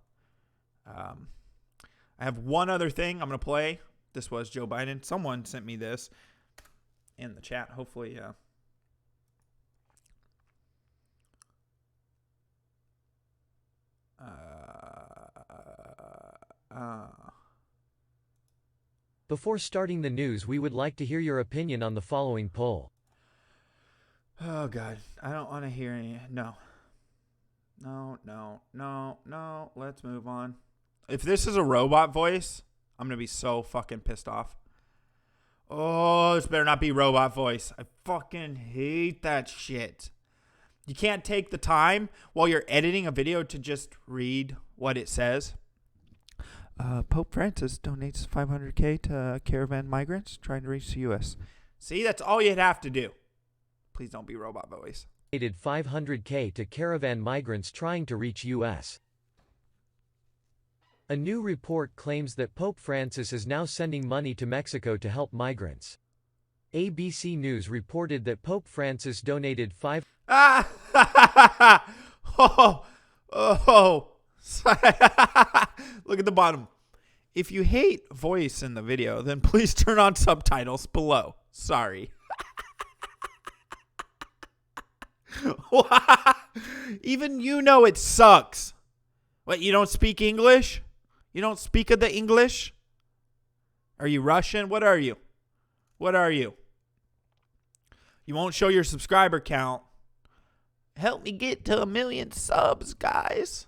I have one other thing I'm going to play. This was Joe Biden. Someone sent me this in the chat. Hopefully, Before starting the news, we would like to hear your opinion on the following poll. Oh, God. I don't want to hear any. No. Let's move on. If this is a robot voice, I'm going to be so fucking pissed off. Oh, this better not be robot voice. I fucking hate that shit. You can't take the time while you're editing a video to just read what it says. Pope Francis donates $500K to caravan migrants trying to reach the U.S. See, that's all you'd have to do. Please don't be robot voice. Donated $500K to caravan migrants trying to reach U.S. A new report claims that Pope Francis is now sending money to Mexico to help migrants. ABC News reported that Pope Francis donated $5. Look at the bottom. If you hate voice in the video, then please turn on subtitles below. Sorry. Even you know it sucks. What, you don't speak English? You don't speak of the English? Are you Russian? What are you? What are you? You won't show your subscriber count. Help me get to 1 million subs, guys.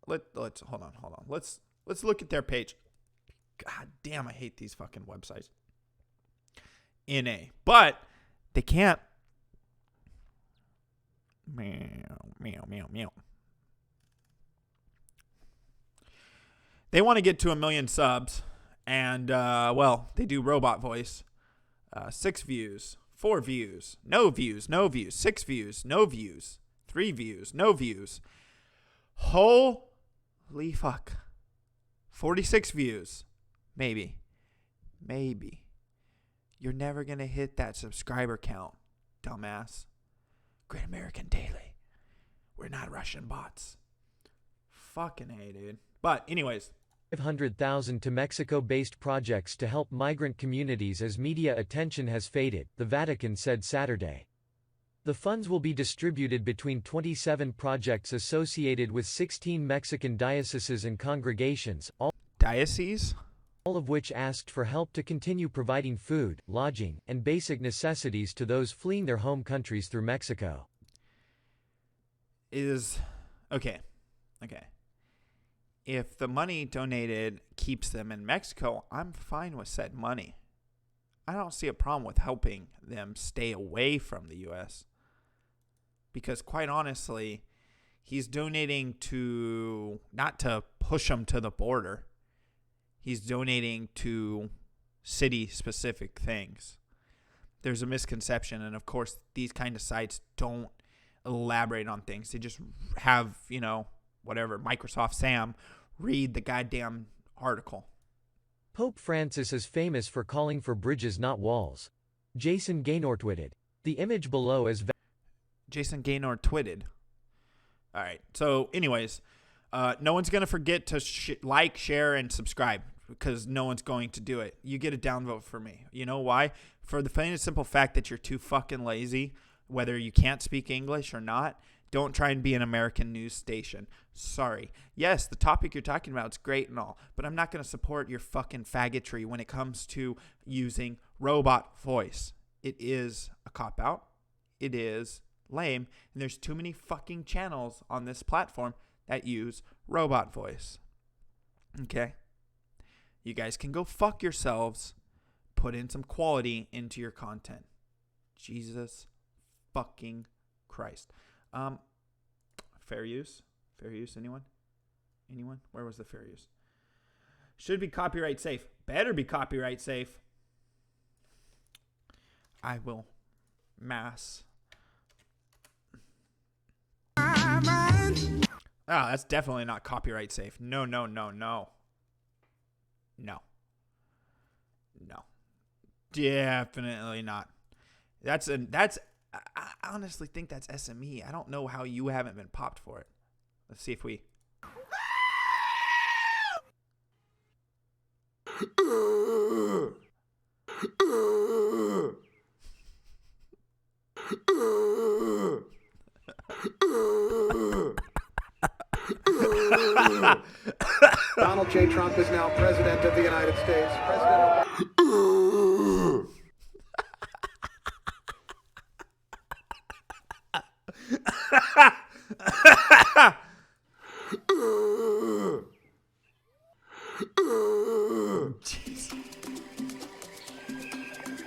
Let's hold on. Let's look at their page. God damn, I hate these fucking websites. NA. But they can't. Meow. They want to get to 1 million subs. And, well, they do robot voice. 6 views. 4 views. No views. 6 views. No views. 3 views. No views. Holy fuck. 46 views. Maybe. You're never going to hit that subscriber count, dumbass. Great American Daily. We're not Russian bots. Fucking A, dude. But anyways. 500,000 to Mexico-based projects to help migrant communities as media attention has faded, the Vatican said Saturday. The funds will be distributed between 27 projects associated with 16 Mexican dioceses and congregations, all of which asked for help to continue providing food, lodging, and basic necessities to those fleeing their home countries through Mexico. Okay. If the money donated keeps them in Mexico, I'm fine with said money. I don't see a problem with helping them stay away from the U.S. Because quite honestly, he's donating not to push them to the border. He's donating to city-specific things. There's a misconception, and of course, these kind of sites don't elaborate on things. They just have, whatever, Microsoft Sam read the goddamn article. Pope Francis is famous for calling for bridges, not walls. Jason Gaynor tweeted. The image below is... Jason Gaynor tweeted. All right. So anyways, no one's going to forget to like, share, and subscribe because no one's going to do it. You get a downvote for me. You know why? For the plain and simple fact that you're too fucking lazy, whether you can't speak English or not. Don't try and be an American news station. Sorry. Yes, the topic you're talking about is great and all, but I'm not going to support your fucking faggotry when it comes to using robot voice. It is a cop-out. It is lame. And there's too many fucking channels on this platform that use robot voice. Okay? You guys can go fuck yourselves. Put in some quality into your content. Jesus fucking Christ. Fair use? Fair use, anyone? Where was the fair use? Should be copyright safe. Better be copyright safe. I will mass. That's definitely not copyright safe. No. Definitely not. I honestly think that's SME. I don't know how you haven't been popped for it. Let's see if we... Donald J. Trump is now President of the United States.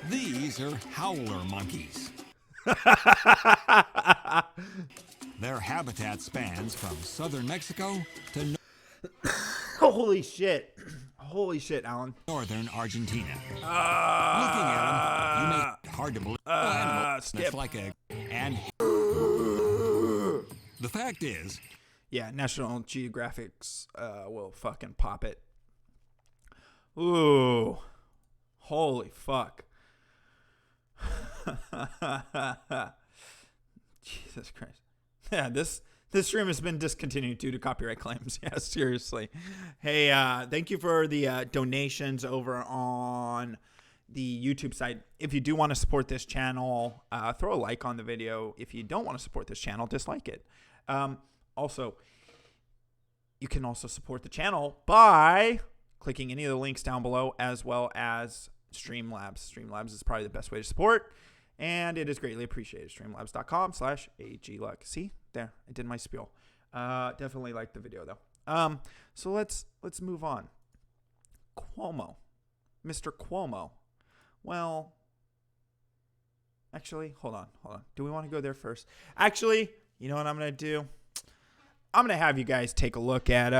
These are howler monkeys. Their habitat spans from southern Mexico to Holy shit, Alan. Northern Argentina. Looking at them, you may hard to believe. Skip. It's like and the fact is, Yeah, National Geographic's will fucking pop it. Ooh. Holy fuck. Jesus Christ. Yeah, this stream has been discontinued due to copyright claims. Yeah, seriously. Hey, thank you for the donations over on the YouTube site. If you do want to support this channel, throw a like on the video. If you don't want to support this channel, dislike it. Also, you can also support the channel by clicking any of the links down below, as well as Streamlabs. Streamlabs is probably the best way to support, and it is greatly appreciated. Streamlabs.com/AGluck. See? There, I did my spiel. Definitely liked the video, though. So let's move on. Cuomo. Mr. Cuomo. Well, actually, hold on. Do we want to go there first? Actually, you know what I'm going to do? I'm going to have you guys take a look at,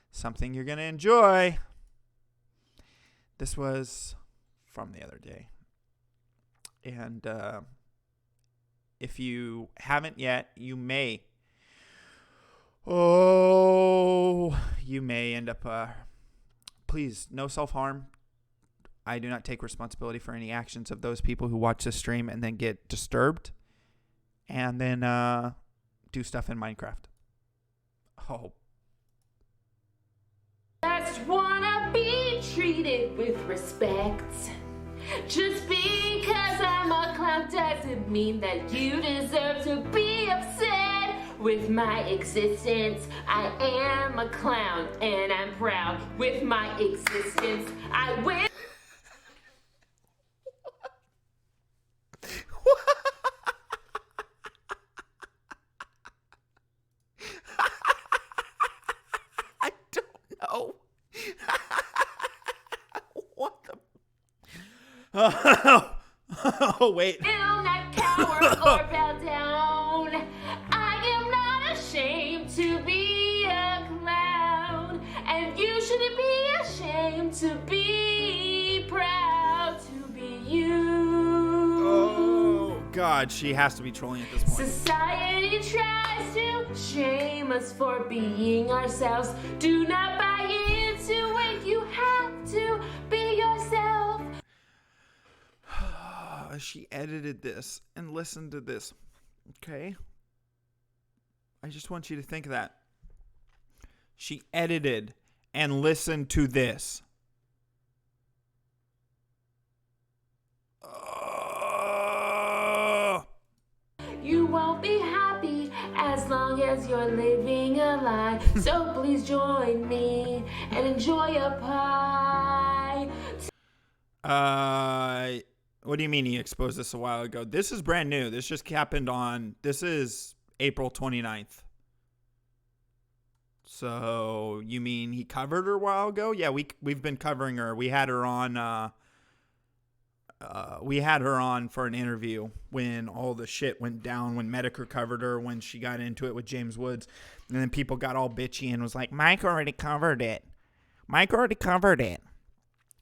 something you're going to enjoy. This was from the other day. And if you haven't yet, you may end up, please, no self-harm. I do not take responsibility for any actions of those people who watch this stream and then get disturbed and then do stuff in Minecraft. Oh. Just wanna be treated with respect. Just because I'm a clown doesn't mean that you deserve to be upset with my existence. I am a clown and I'm proud with my existence. I will. I don't know. What the? Oh, wait. Will not cower or bow down. I am not ashamed to be a clown, and you shouldn't be ashamed to be proud to be you. Oh, God, she has to be trolling at this point. Society tries to shame us for being ourselves. Do not buy into it. You have to be yourself. She edited this and listened to this. Okay? I just want you to think of that. She edited and listened to this. You won't be happy as long as you're living a lie. So please join me and enjoy a pie. What do you mean he exposed this a while ago? This is brand new. This just happened this is April 29th. So you mean he covered her a while ago? Yeah, we've been covering her. We had her on for an interview when all the shit went down, when Medicare covered her, when she got into it with James Woods. And then people got all bitchy and was like, Mike already covered it.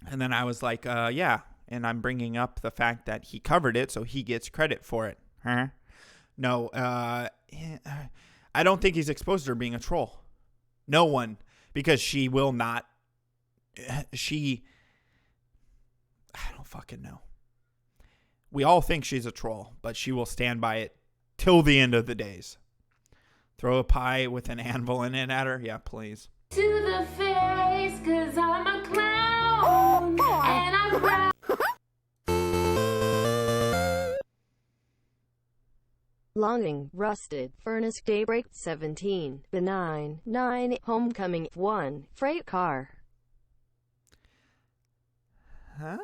And then I was like, yeah. And I'm bringing up the fact that he covered it, so he gets credit for it. Huh? No, I don't think he's exposed her being a troll. No one, because she will not. I don't fucking know. We all think she's a troll, but she will stand by it till the end of the days. Throw a pie with an anvil in it at her? Yeah, please. To the face, 'cause I'm a clown. And I'm proud. Longing, rusted, furnace, daybreak, 17, benign, 9, homecoming, 1, freight car. Huh?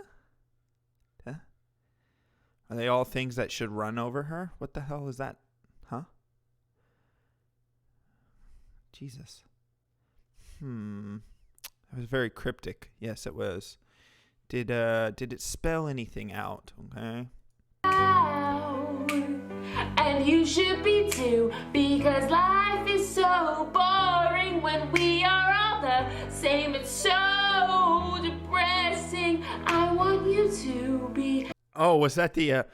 Are they all things that should run over her? What the hell is that? Huh? Jesus. It was very cryptic. Yes, it was. Did it spell anything out? Okay. And you should be too, because life is so boring when we are all the same. It's so depressing. I want you to be. Oh, was that the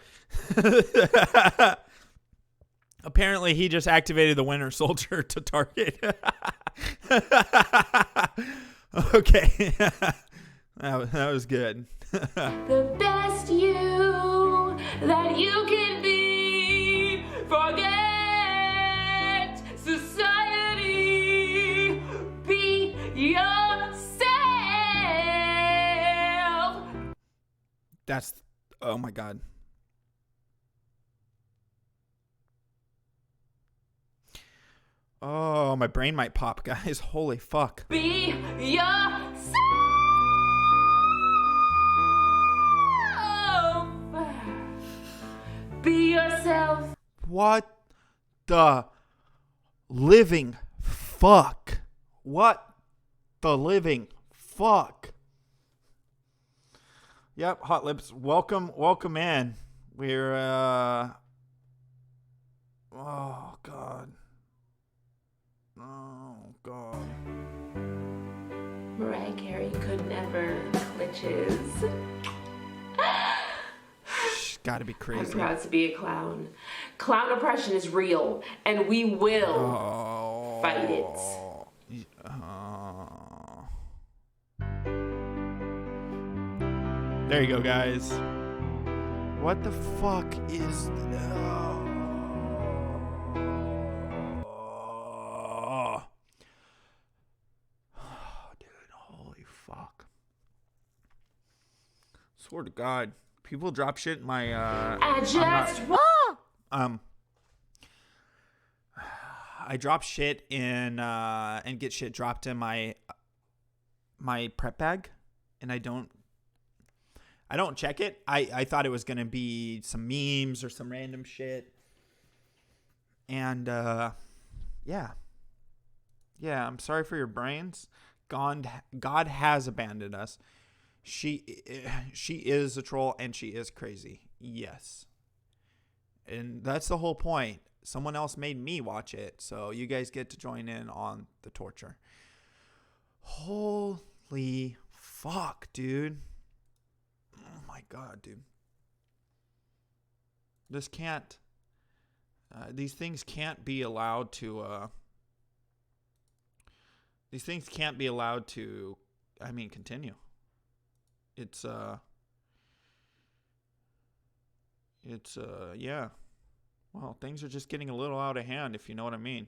Apparently, he just activated the Winter Soldier to target. Okay. that was good. The best you that you can be. Forget society. Be yourself. That's, oh my God. Oh, my brain might pop, guys. Holy fuck. Be yourself. Be yourself. What the living fuck? What the living fuck? Yep, Hot Lips, welcome in. We're, oh, God. Oh, God. Mariah Carey could never glitches. She's got to be crazy. I'm proud to be a clown. Clown oppression is real, and we will fight it. There you go, guys. What the fuck is... Swear to God, people drop shit in my I drop shit in and get shit dropped in my prep bag, and I don't check it. I thought it was gonna be some memes or some random shit, and yeah, I'm sorry for your brains. God has abandoned us. She is a troll, and she is crazy. Yes. And that's the whole point. Someone else made me watch it, so you guys get to join in on the torture. Holy fuck, dude. Oh my God, dude. This can't... these things can't be allowed to... these things can't be allowed to, continue. Yeah. Well, things are just getting a little out of hand, if you know what I mean.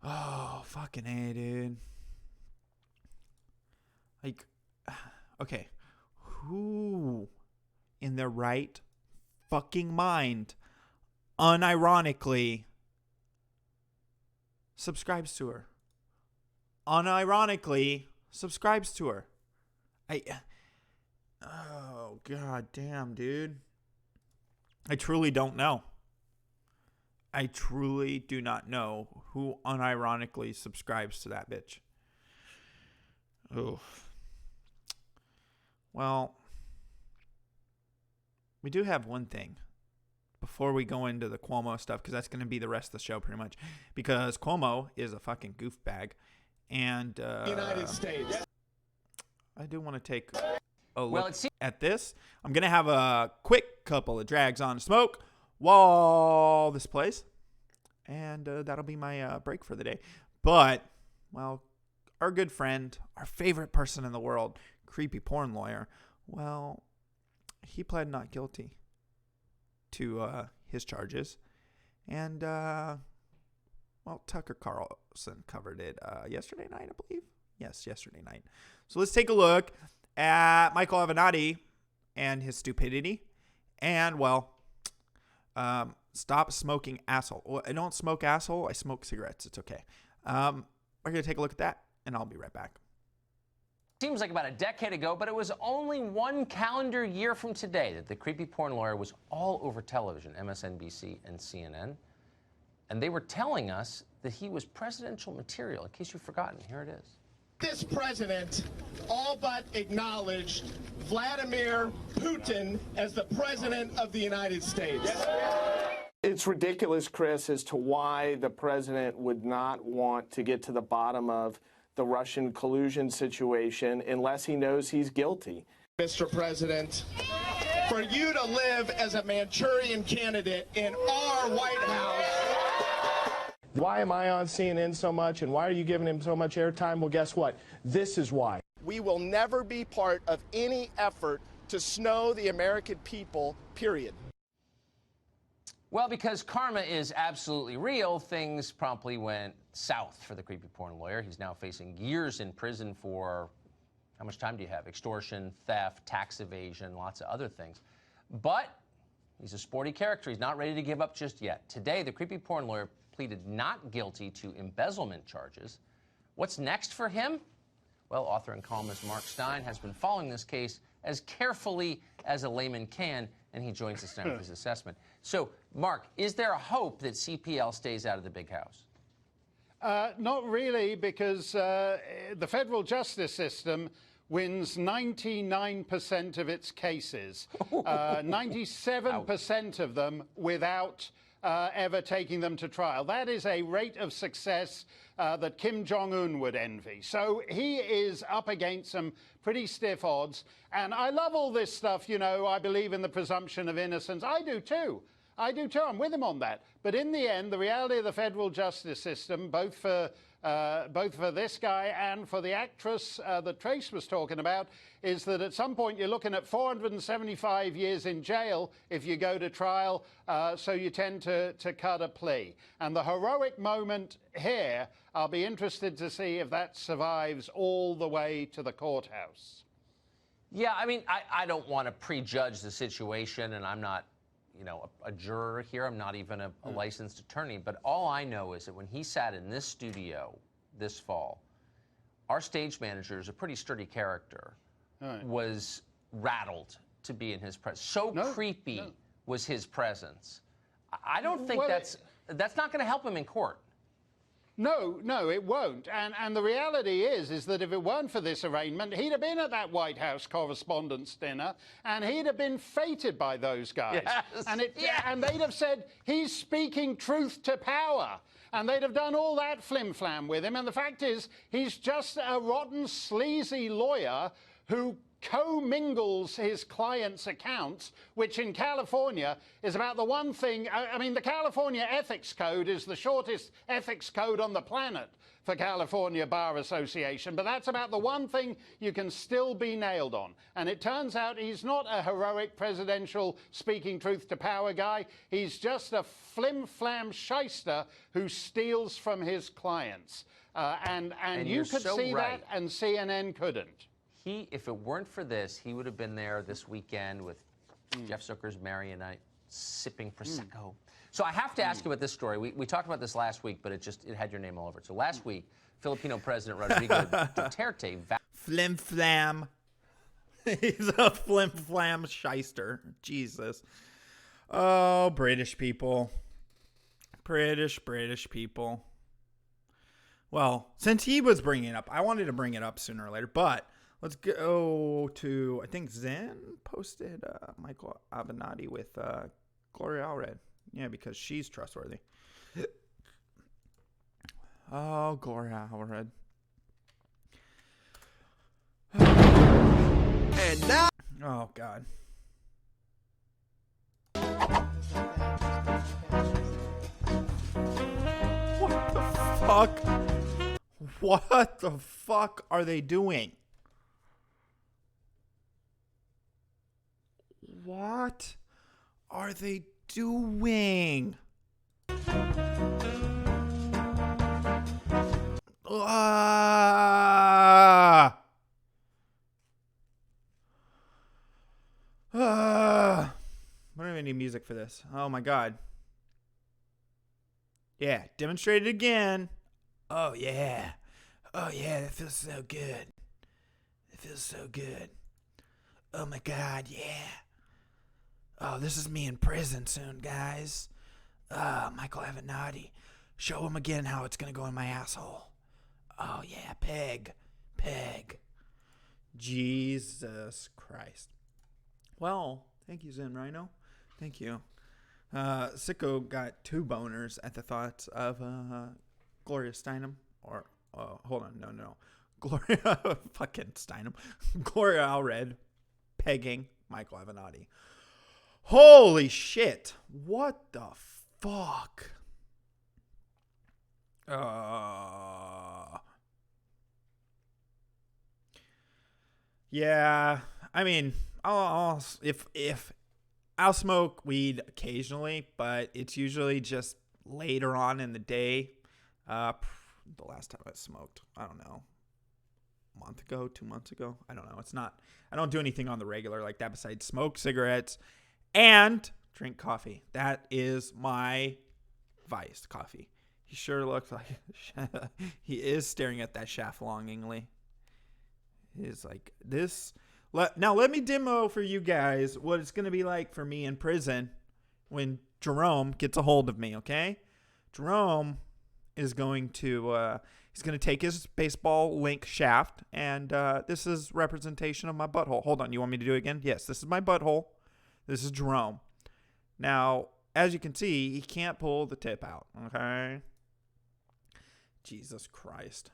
Oh, fucking A, dude. Like, okay. Who in their right fucking mind, unironically, subscribes to her? Unironically, subscribes to her. Oh, God damn, dude. I truly don't know. I truly do not know who unironically subscribes to that bitch. Oof. Well, we do have one thing before we go into the Cuomo stuff, because that's going to be the rest of the show pretty much, because Cuomo is a fucking goof bag. And United States. I do want to take a look at this. I'm going to have a quick couple of drags on smoke while this plays. And that'll be my break for the day. But, well, our good friend, our favorite person in the world, creepy porn lawyer, well, he pled not guilty to his charges. And, well, Tucker Carlson covered it yesterday night, I believe. Yes, yesterday night. So let's take a look at Michael Avenatti and his stupidity. And, well, stop smoking asshole. Well, I don't smoke asshole. I smoke cigarettes. It's okay. We're going to take a look at that, and I'll be right back. Seems like about a decade ago, but it was only one calendar year from today that the creepy porn lawyer was all over television, MSNBC and CNN. And they were telling us that he was presidential material. In case you've forgotten, here it is. This president all but acknowledged Vladimir Putin as the president of the United States. It's ridiculous, Chris, as to why the president would not want to get to the bottom of the Russian collusion situation unless he knows he's guilty. Mr. President, for you to live as a Manchurian candidate in our White House. Why am I on CNN so much, and why are you giving him so much airtime? Well, guess what? This is why. We will never be part of any effort to snow the American people, period. Well, because karma is absolutely real, things promptly went south for the creepy porn lawyer. He's now facing years in prison for, how much time do you have? Extortion, theft, tax evasion, lots of other things. But he's a sporty character. He's not ready to give up just yet. Today, the creepy porn lawyer pleaded not guilty to embezzlement charges. What's next for him? Well, author and columnist Mark Stein has been following this case as carefully as a layman can, and he joins us now with his assessment. So, Mark, is there a hope that CPL stays out of the big house? Not really, because the federal justice system wins 99% of its cases, 97% of them without ever taking them to trial. That is a rate of success that Kim Jong-un would envy. So he is up against some pretty stiff odds. And I love all this stuff, you know, I believe in the presumption of innocence. I do too. I do too. I'm with him on that. But in the end, the reality of the federal justice system, both for this guy and for the actress that Trace was talking about, is that at some point you're looking at 475 years in jail if you go to trial, so you tend to cut a plea. And the heroic moment here, I'll be interested to see if that survives all the way to the courthouse. Yeah, I mean, I don't want to prejudge the situation, and I'm not, you know, a juror here. I'm not even a licensed attorney. But all I know is that when he sat in this studio this fall, our stage manager is a pretty sturdy character, was rattled to be in his presence. So creepy was his presence. I don't think that's not going to help him in court. No, it won't. And the reality is that if it weren't for this arraignment, he'd have been at that White House Correspondents' Dinner, and he'd have been feted by those guys. Yes. And they'd have said, he's speaking truth to power. And they'd have done all that flim-flam with him. And the fact is, he's just a rotten, sleazy lawyer who co-mingles his clients' accounts, which in California is about the one thing. I mean, the California Ethics Code is the shortest ethics code on the planet for California Bar Association, but that's about the one thing you can still be nailed on. And it turns out he's not a heroic presidential speaking truth to power guy. He's just a flim-flam shyster who steals from his clients. And you could see that, and CNN couldn't. If it weren't for this, he would have been there this weekend with Jeff Zucker's Marionite, sipping Prosecco. So I have to ask you about this story. We talked about this last week, but it had your name all over it. So last week, Filipino President Rodrigo Duterte... Flim-flam. He's a flim-flam shyster. Jesus. Oh, British people. British people. Well, since he was bringing it up, I wanted to bring it up sooner or later, but... Let's go to, I think Zen posted Michael Avenatti with Gloria Allred. Yeah, because she's trustworthy. Oh, Gloria Allred. And now... Oh, God. What the fuck? What the fuck are they doing? What are they doing? I don't even need music for this. Oh my God. Yeah, demonstrate it again. Oh yeah. Oh yeah, that feels so good. It feels so good. Oh my God, yeah. Oh, this is me in prison soon, guys. Michael Avenatti. Show him again how it's going to go in my asshole. Oh, yeah, peg. Jesus Christ. Well, thank you, Zen Rhino. Thank you. Sicko got 2 boners at the thoughts of Gloria Steinem. Or, hold on, no. Gloria fucking Steinem. Gloria Allred pegging Michael Avenatti. Holy shit. What the fuck? Yeah, I mean, I'll smoke weed occasionally, but it's usually just later on in the day. The last time I smoked, I don't know, a month ago, 2 months ago. I don't know. I don't do anything on the regular like that besides smoke cigarettes and drink coffee. That is my vice, coffee. He sure looks like he is staring at that shaft longingly. He's like, this. Now let me demo for you guys what it's going to be like for me in prison when Jerome gets a hold of me, okay? Jerome is going to he's going to take his baseball link shaft, and this is representation of my butthole. Hold on, you want me to do it again? Yes, this is my butthole. This is Jerome. Now, as you can see, he can't pull the tip out, okay? Jesus Christ.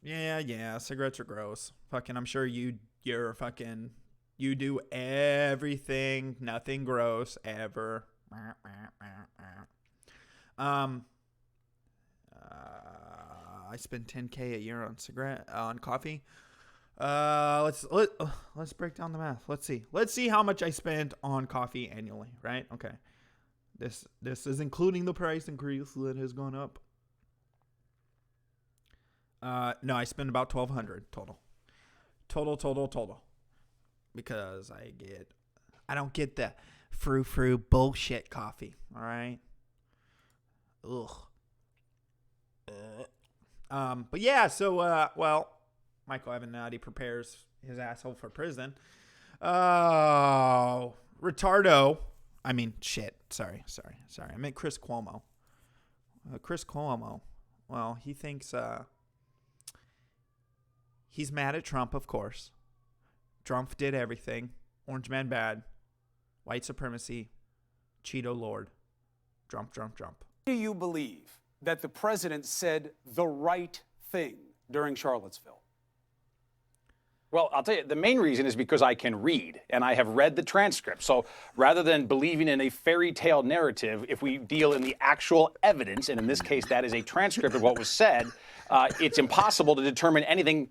Yeah, cigarettes are gross. Fucking, I'm sure you do everything, nothing gross ever. I spend $10K a year on coffee. Let's break down the math. Let's see how much I spent on coffee annually, right? Okay. This is including the price increase that has gone up. No, I spend about $1,200 total. Because I don't get the frou bullshit coffee. All right. Ugh. But yeah, so Michael Avenatti prepares his asshole for prison. Oh, retardo. I mean, shit. Sorry. I meant Chris Cuomo. Chris Cuomo. Well, he thinks he's mad at Trump, of course. Trump did everything. Orange man bad. White supremacy. Cheeto Lord. Trump. Do you believe that the president said the right thing during Charlottesville? Well, I'll tell you, the main reason is because I can read, and I have read the transcript. So rather than believing in a fairy tale narrative, if we deal in the actual evidence, and in this case, that is a transcript of what was said, it's impossible to determine anything.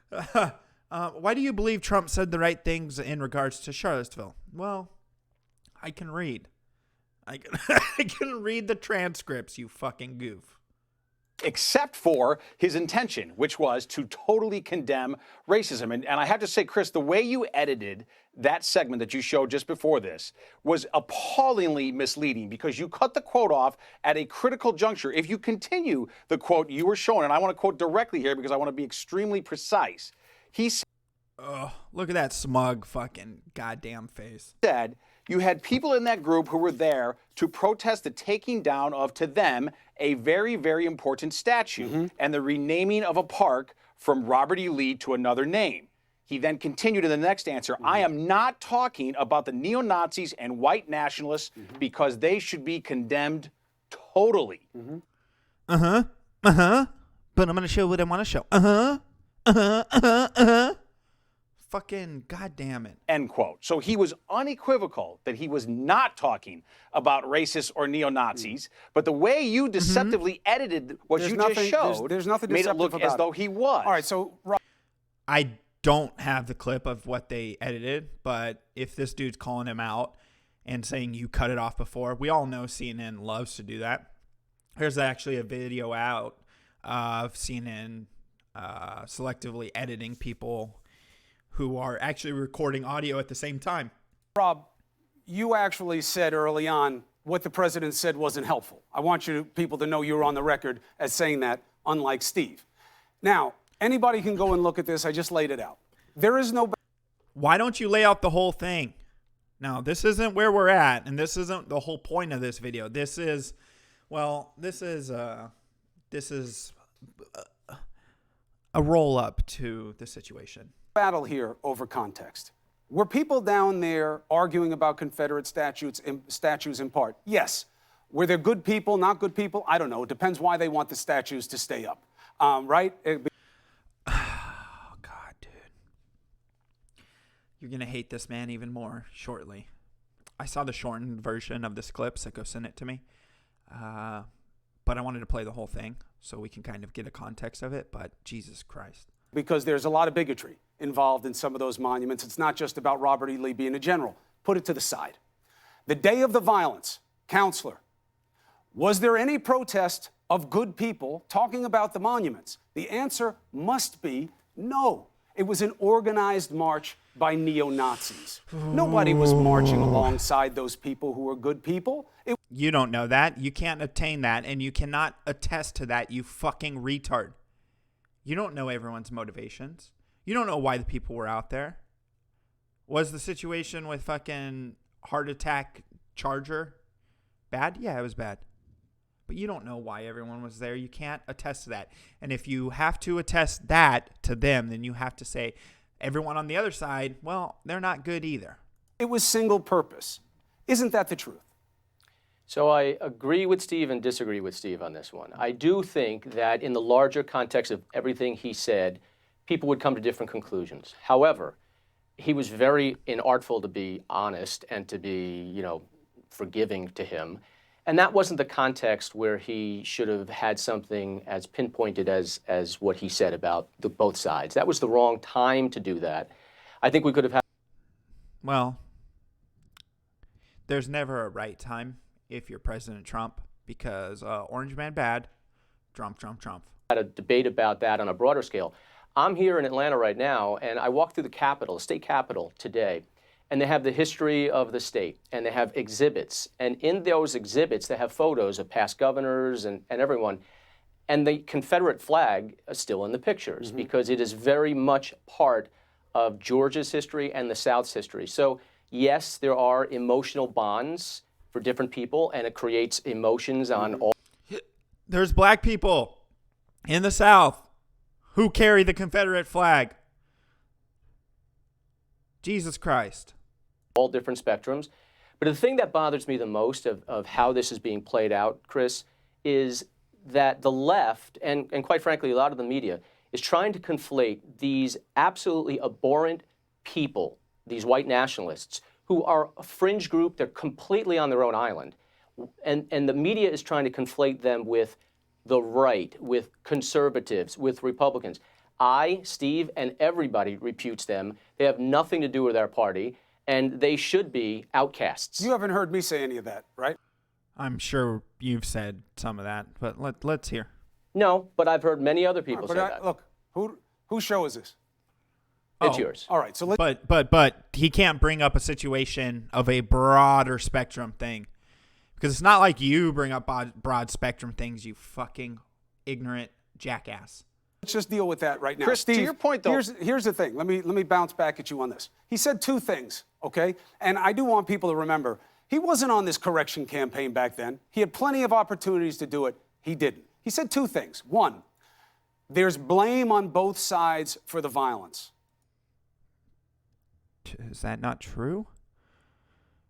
Why do you believe Trump said the right things in regards to Charlottesville? Well, I can read. I can read the transcripts, you fucking goof. Except for his intention, which was to totally condemn racism. And I have to say, Chris, the way you edited that segment that you showed just before this was appallingly misleading because you cut the quote off at a critical juncture. If you continue the quote you were showing, and I want to quote directly here because I want to be extremely precise. He said, oh, look at that smug fucking goddamn face. Said you had people in that group who were there to protest the taking down of, to them, a very, very important statue and the renaming of a park from Robert E. Lee to another name. He then continued in the next answer, I am not talking about the neo-Nazis and white nationalists because they should be condemned totally. But I'm going to show what I want to show. Fucking goddamn it. End quote. So he was unequivocal that he was not talking about racists or neo-Nazis, but the way you deceptively edited what you just showed there's nothing made it look as though he was. All right, so I don't have the clip of what they edited, but if this dude's calling him out and saying you cut it off before, we all know CNN loves to do that. There's actually a video out of CNN selectively editing people who are actually recording audio at the same time. Rob, you actually said early on what the president said wasn't helpful. I want people to know you were on the record as saying that, unlike Steve. Now, anybody can go and look at this. I just laid it out. There is no... Why don't you lay out the whole thing? Now, this isn't where we're at, and this isn't the whole point of this video. This is a roll-up to the situation. Battle here over context. Were people down there arguing about Confederate statues in part? Yes. Were there good people, not good people? I don't know. It depends why they want the statues to stay up, right? Oh, God, dude. You're going to hate this man even more shortly. I saw the shortened version of this clip, so go send it to me. But I wanted to play the whole thing so we can kind of get a context of it. But Jesus Christ. Because there's a lot of bigotry involved in some of those monuments. It's not just about Robert E. Lee being a general. Put it to the side. The day of the violence, counselor, was there any protest of good people talking about the monuments? The answer must be no. It was an organized march by neo-Nazis. Nobody was marching alongside those people who were good people. You don't know that. You can't obtain that, and you cannot attest to that, you fucking retard. You don't know everyone's motivations. You don't know why the people were out there. Was the situation with fucking heart attack Charger bad? Yeah, it was bad. But you don't know why everyone was there. You can't attest to that. And if you have to attest that to them, then you have to say everyone on the other side, well, they're not good either. It was single purpose. Isn't that the truth? So I agree with Steve and disagree with Steve on this one. I do think that in the larger context of everything he said, people would come to different conclusions. However, he was very inartful to be honest and to be, forgiving to him. And that wasn't the context where he should have had something as pinpointed as what he said about both sides. That was the wrong time to do that. I think we could have had... Well, there's never a right time if you're President Trump, because Orange Man bad, Trump. Had a debate about that on a broader scale. I'm here in Atlanta right now, and I walked through the Capitol, state Capitol today, and they have the history of the state, and they have exhibits. And in those exhibits, they have photos of past governors and everyone. And the Confederate flag is still in the pictures because it is very much part of Georgia's history and the South's history. So, yes, there are emotional bonds for different people, and it creates emotions on all. There's black people in the South who carry the Confederate flag. Jesus Christ. All different spectrums. But the thing that bothers me the most of how this is being played out, Chris, is that the left, and quite frankly, a lot of the media, is trying to conflate these absolutely abhorrent people, these white nationalists, who are a fringe group. They're completely on their own island. And the media is trying to conflate them with the right, with conservatives, with Republicans. I, Steve, and everybody reputes them. They have nothing to do with our party, and they should be outcasts. You haven't heard me say any of that, right? I'm sure you've said some of that, but let's hear. No, but I've heard many other people say that. Look, whose show is this? It's yours. All right, so let's... But he can't bring up a situation of a broader spectrum thing, because it's not like you bring up broad spectrum things, you fucking ignorant jackass. Let's just deal with that right now. Chris, Steve, to your point, though. Here's the thing. Let me bounce back at you on this. He said two things, okay? And I do want people to remember, he wasn't on this correction campaign back then. He had plenty of opportunities to do it. He didn't. He said two things. One, there's blame on both sides for the violence. Is that not true?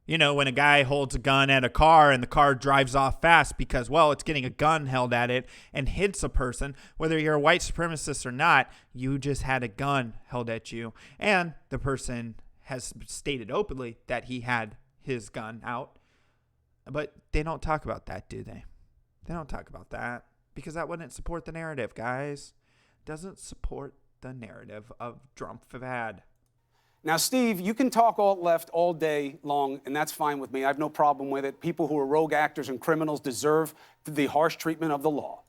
You know, when a guy holds a gun at a car and the car drives off fast because, well, it's getting a gun held at it and hits a person, whether you're a white supremacist or not, you just had a gun held at you. And the person has stated openly that he had his gun out. But they don't talk about that, do they? They don't talk about that because that wouldn't support the narrative, guys. Doesn't support the narrative of Trump bad. Now, Steve, you can talk alt-left all day long, and that's fine with me. I have no problem with it. People who are rogue actors and criminals deserve the harsh treatment of the law.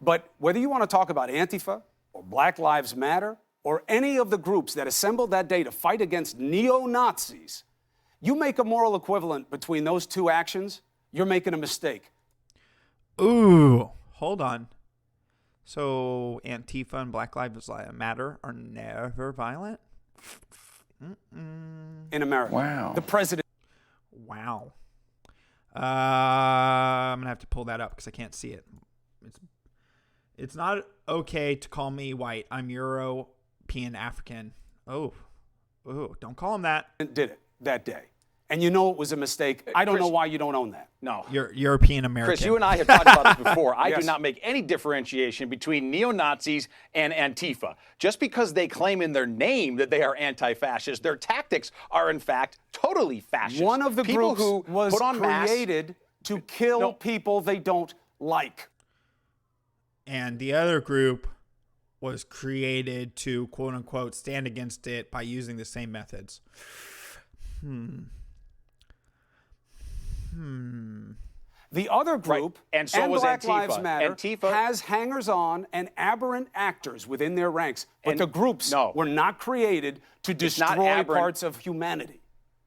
But whether you want to talk about Antifa or Black Lives Matter or any of the groups that assembled that day to fight against neo-Nazis, you make a moral equivalent between those two actions, you're making a mistake. Ooh, hold on. So Antifa and Black Lives Matter are never violent? In America. Wow. The president. Wow. I'm going to have to pull that up because I can't see it. It's not okay to call me white. I'm European African. Oh, don't call him that. Did it that day. and you know it was a mistake, I don't know why you don't own that. No. You're European American. Chris, you and I have talked about this before. I Yes. do not make any differentiation between neo-Nazis and Antifa. Just because they claim in their name that they are anti-fascist, their tactics are, in fact, totally fascist. One of the People groups who was put on masks, created to kill people they don't like. And the other group was created to, quote unquote, stand against it by using the same methods. The other group, and so was Black Antifa. Lives Matter, Antifa has hangers-on and aberrant actors within their ranks. But the groups were not created to not destroy aberrant. parts of humanity.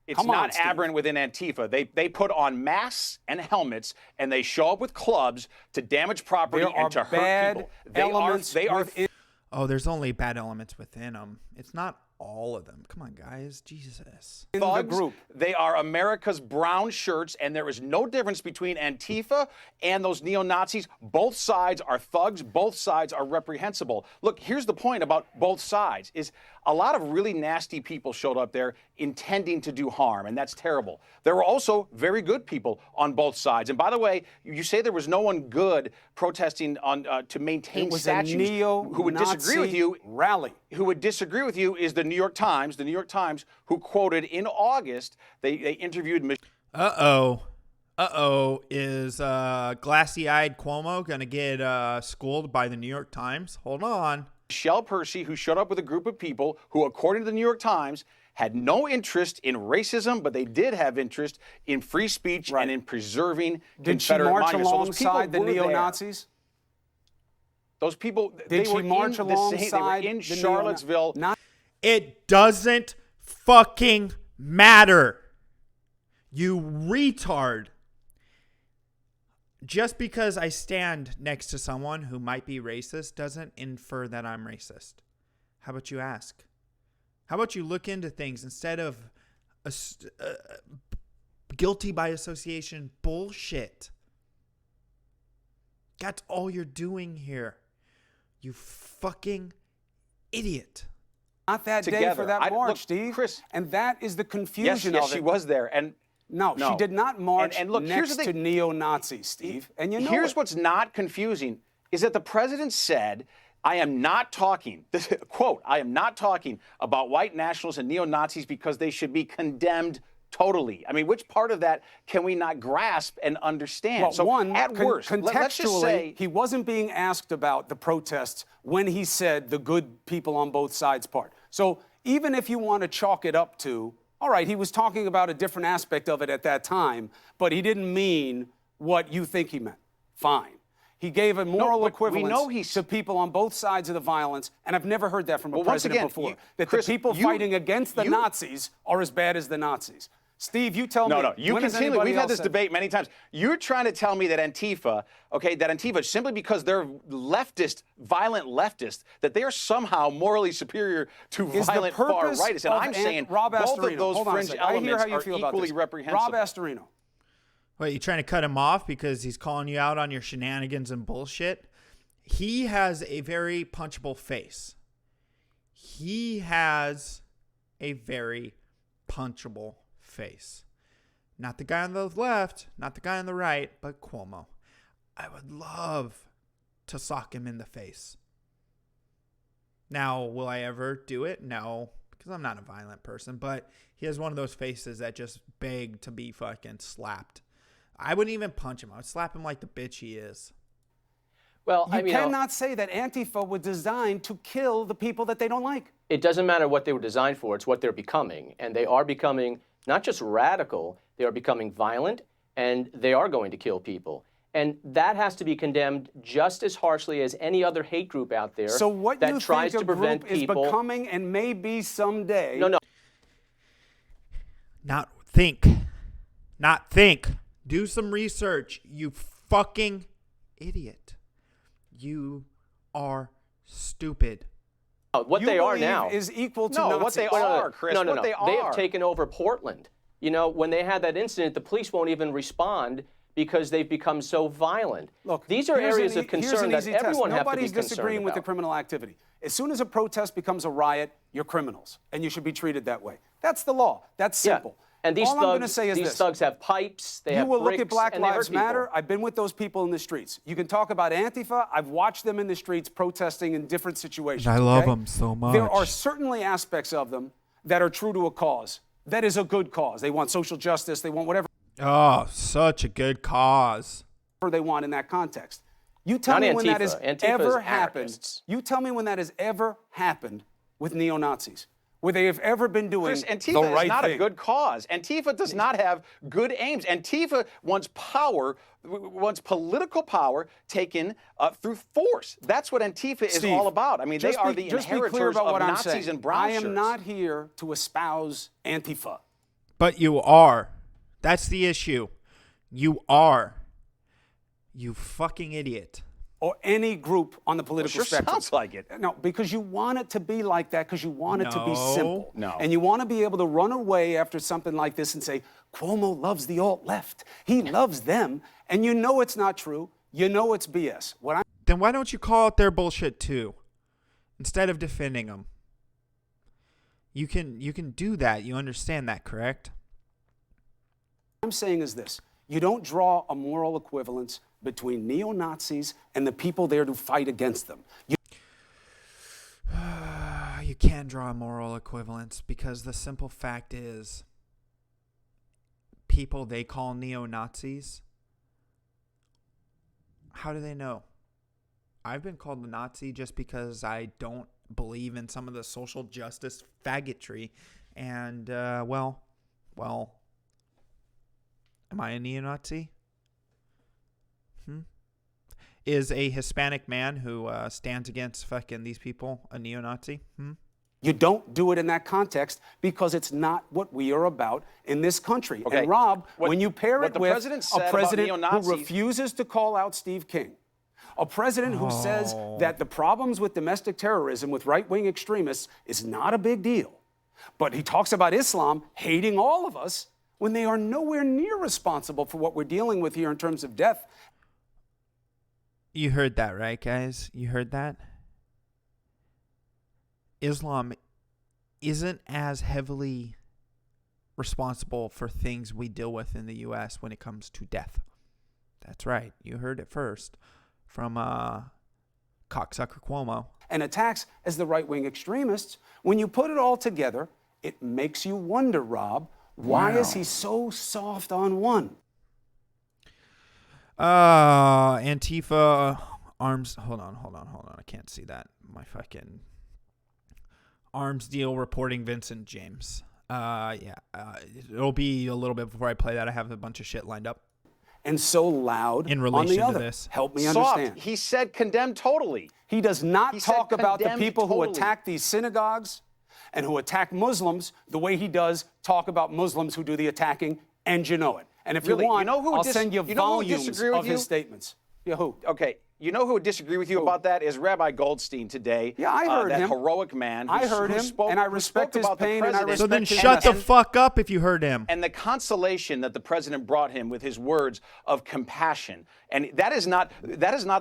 It's Come on, not Steve. aberrant within Antifa. They put on masks and helmets, and they show up with clubs to damage property There are and to bad hurt people. elements within. Oh, there's only bad elements within them. It's not all of them. Come on, guys. Jesus. In the thugs. group. They are America's brown shirts, and there is no difference between Antifa and those neo-Nazis. Both sides are thugs. Both sides are reprehensible. Look, here's the point about both sides is a lot of really nasty people showed up there intending to do harm, and that's terrible. There were also very good people on both sides. And by the way, you say there was no one good protesting on to maintain It was statues. a neo-Nazi who would disagree with you rally. Who would disagree with you is the New York Times. The New York Times, who quoted in August, they interviewed. Is glassy-eyed Cuomo going to get schooled by the New York Times? Hold on. Michelle Percy, who showed up with a group of people who, according to the New York Times, had no interest in racism, but they did have interest in free speech and in preserving Did she Confederate march monuments. So those people alongside the were there. neo-Nazis? Those people, Did they she were march in the same, they were alongside in the Charlottesville. It doesn't fucking matter. You retard. Just because I stand next to someone who might be racist doesn't infer that I'm racist. How about you ask? How about you look into things instead of guilty by association bullshit? That's all you're doing here. You fucking idiot. Not that day for that march, Steve. Chris, and that is the confusion yes, of it. she was there. And No, she did not march and look, here's next the to thing. neo-Nazis, Steve. And you know Here's it. what's not confusing is that the president said, I am not talking, quote, I am not talking about white nationalists and neo-Nazis because they should be condemned totally. I mean, which part of that can we not grasp and understand? Well, so one, at worst, let's just contextually, say, he wasn't being asked about the protests when he said the good people on both sides part. So even if you want to chalk it up to, all right, he was talking about a different aspect of it at that time, but he didn't mean what you think he meant. Fine. He gave a moral equivalence to people on both sides of the violence, and I've never heard that from a president before. That Chris, the people fighting against the Nazis are as bad as the Nazis. Steve, you tell me. No, you continue. We've had this debate many times. You're trying to tell me that Antifa, simply because they're leftist, violent leftists, that they are somehow morally superior to violent far rightists. And I'm saying both of those fringe elements are equally reprehensible. Rob Astorino. Wait, you trying to cut him off because he's calling you out on your shenanigans and bullshit? He has a very punchable face. He has a very punchable face. Not the guy on the left, not the guy on the right, but Cuomo. I would love to sock him in the face. Now, will I ever do it? No, because I'm not a violent person, but he has one of those faces that just beg to be fucking slapped. I wouldn't even punch him. I would slap him like the bitch he is. Well, you cannot say that Antifa was designed to kill the people that they don't like. It doesn't matter what they were designed for. It's what they're becoming. And they are becoming not just radical, they are becoming violent, and they are going to kill people. And that has to be condemned just as harshly as any other hate group out there so what that you tries think to prevent group people is becoming and may be someday. No. Not think. Do some research, you fucking idiot. You are stupid. What they are now is equal to No, Nazis. what they are, Chris. No. What they They are. have taken over Portland. You know, when they had that incident, the police won't even respond because they've become so violent. Look, these are areas of concern that everyone has to be Nobody's concerned disagreeing with the about. criminal activity. As soon as a protest becomes a riot, you're criminals, and you should be treated that way. That's the law. That's simple. And these All I'm gonna thugs, say is these this. thugs have pipes. They You have will look bricks, at Black and they hurt Lives people. Matter. I've been with those people in the streets. You can talk about Antifa. I've watched them in the streets protesting in different situations. I love okay? them so much. There are certainly aspects of them that are true to a cause. That is a good cause. They want social justice. They want whatever Oh, such a good cause. they want in that context. You tell Not me when that has Antifa. Antifa ever is happened. anarchists. You tell me when that has ever happened with neo-Nazis, where they have ever been doing Chris, Antifa the right is not thing. a good cause. Antifa does not have good aims. Antifa wants power, wants political power taken through force. That's what Antifa is all about. I mean, they are the just be clear inheritors about of what I'm Nazis saying. and brown I am shirts. not here to espouse Antifa. But you are. That's the issue. You are. You fucking idiot. Or any group on the political Sure spectrum. sounds like it. No, because you want it to be like that, because you want it to be No. simple. No. And you want to be able to run away after something like this and say, Cuomo loves the alt-left. He loves them. And you know it's not true. You know it's BS. Then why don't you call out their bullshit too, instead of defending them? You can do that. You understand that, correct? I'm saying is this. You don't draw a moral equivalence between neo-Nazis and the people there to fight against them. You can draw a moral equivalence because the simple fact is people they call neo-Nazis, how do they know? I've been called a Nazi just because I don't believe in some of the social justice faggotry. And, well, am I a neo-Nazi? Is a Hispanic man who stands against fucking these people a neo-Nazi? You don't do it in that context because it's not what we are about in this country. Okay. And Rob, when you pair it the with president said a about president who neo-Nazis- refuses to call out Steve King, a president who says that the problems with domestic terrorism with right-wing extremists is not a big deal, but he talks about Islam hating all of us when they are nowhere near responsible for what we're dealing with here in terms of death. You heard that, right, guys? You heard that? Islam isn't as heavily responsible for things we deal with in the U.S. when it comes to death. That's right. You heard it first from cocksucker Cuomo. And attacks as the right-wing extremists. When you put it all together, it makes you wonder, Rob, why is he so soft on one? Antifa arms. Hold on. I can't see that. My fucking arms deal reporting Vincent James. It'll be a little bit before I play that. I have a bunch of shit lined up. And so loud in on relation the other. to this. Help me Soft. understand. He said condemn totally. He does not He said talk about the condemned people who totally. attack these synagogues and who attack Muslims the way he does talk about Muslims who do the attacking, and you know it. And if Really? you want, You know who would I'll dis- send you you know who would volumes disagree with of you? his statements. Yeah, who? Okay, you know who would disagree with you about that is Rabbi Goldstein today. Yeah, I heard that him. heroic man. Who, I heard who him, spoke, and I who respect spoke his about the pain, and I president. So then respect his shut the passion. fuck up if you heard him. And the consolation that the president brought him with his words of compassion. And that is not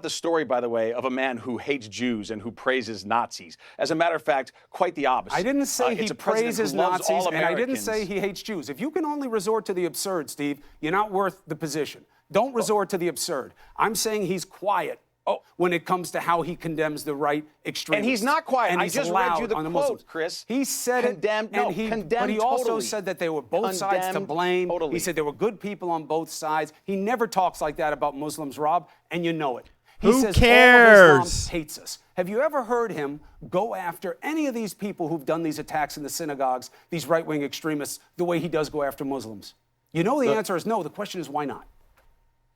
the story, by the way, of a man who hates Jews and who praises Nazis. As a matter of fact, quite the opposite. I didn't say he it's a president praises who loves Nazis, all and I didn't Americans. say he hates Jews. If you can only resort to the absurd, Steve, you're not worth the position. Don't resort to the absurd. I'm saying he's quiet when it comes to how he condemns the right extremists. And he's not quiet. And I he's just read loud you the on the quote, Muslims. Chris. He said Condemned- it, and no, condemned but he also totally. said that there were both sides to Condemned blame. totally. He said there were good people on both sides. He never talks like that about Muslims, Rob, and you know it. He Who says cares? all of Islam hates us. Have you ever heard him go after any of these people who've done these attacks in the synagogues, these right-wing extremists, the way he does go after Muslims? You know the answer is no. The question is why not?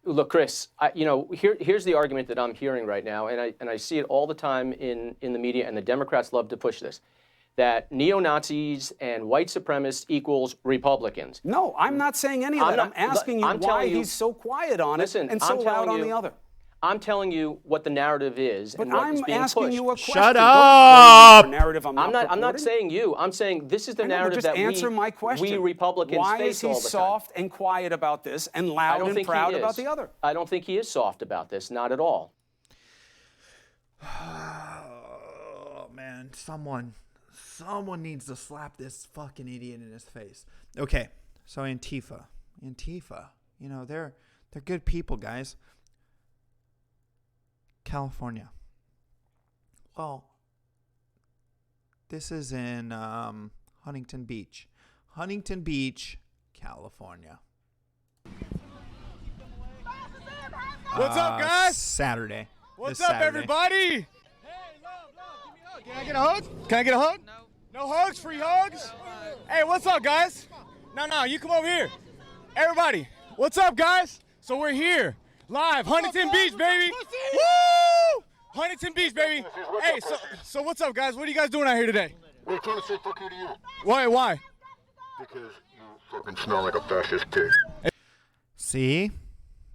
Look, Chris, here's the argument that I'm hearing right now, and I see it all the time in the media, and the Democrats love to push this, that neo-Nazis and white supremacists equals Republicans. No, I'm not saying any of that. I'm asking you why he's so quiet on it and so loud on the other. I'm telling you what the narrative is But and what is I'm being asking pushed. you a question. Shut Don't up! blame me for narrative I'm not I'm not purporting. saying you. I'm saying this is the I know, but narrative just that answer my question. we Republicans Why face is he all the time. soft and quiet about this and I loud don't and think proud he about is. the other? I don't think he is soft about this. Not at all. Oh, man. Someone needs to slap this fucking idiot in his face. Okay. So Antifa, you know, they're good people, guys. California. Well, this is in Huntington Beach, California. What's up, guys? Saturday. What's This up, Saturday. everybody? Hey, love, give me a hug. Can I get a hug? Can I get a hug? No hugs? Free hugs? Hey, what's up, guys? No, you come over here. Everybody, what's up, guys? So we're here, live, Huntington Beach, baby. Woo! Huntington Beach, baby. Hey, so what's up, guys? What are you guys doing out here today? We're trying to say fuck you to you. Why? Because you fucking smell like a fascist pig. See?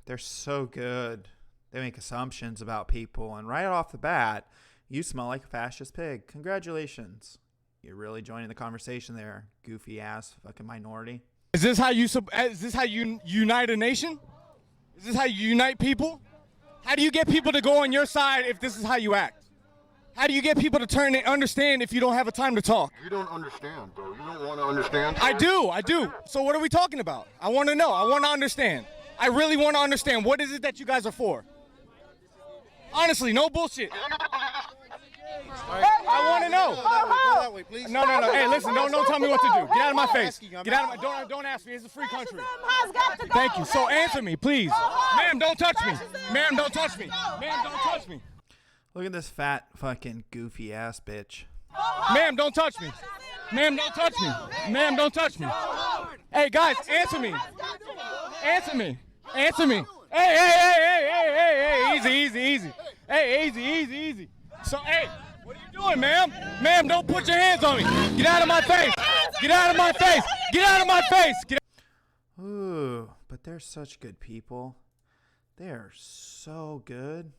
They're so good. They make assumptions about people, and right off the bat, you smell like a fascist pig. Congratulations. You're really joining the conversation there, goofy ass fucking minority. Is this how you unite a nation? Is this how you unite people? How do you get people to go on your side if this is how you act? How do you get people to turn and understand if you don't have a time to talk? You don't understand, bro. You don't want to understand. I do. So what are we talking about? I want to know. I want to understand. I really want to understand. What is it that you guys are for? Honestly, no bullshit. I want to know. Go that way, please. No. Hey, listen, don't tell me what to do. Get out of my face. Get out of my. Don't ask me. It's a free country. Thank you. So answer me, please. Ma'am, don't touch me. Ma'am, don't touch me. Ma'am, don't touch me. Look at this fat fucking goofy ass bitch. Ma'am, don't touch me. Ma'am, don't touch me. Ma'am, don't touch me. Hey, guys, answer me. Answer me. Hey, easy. Hey, easy. So, hey, what are you doing, ma'am? Ma'am, don't put your hands on me. Get out of my face. Ooh, but they're such good people. They are so good.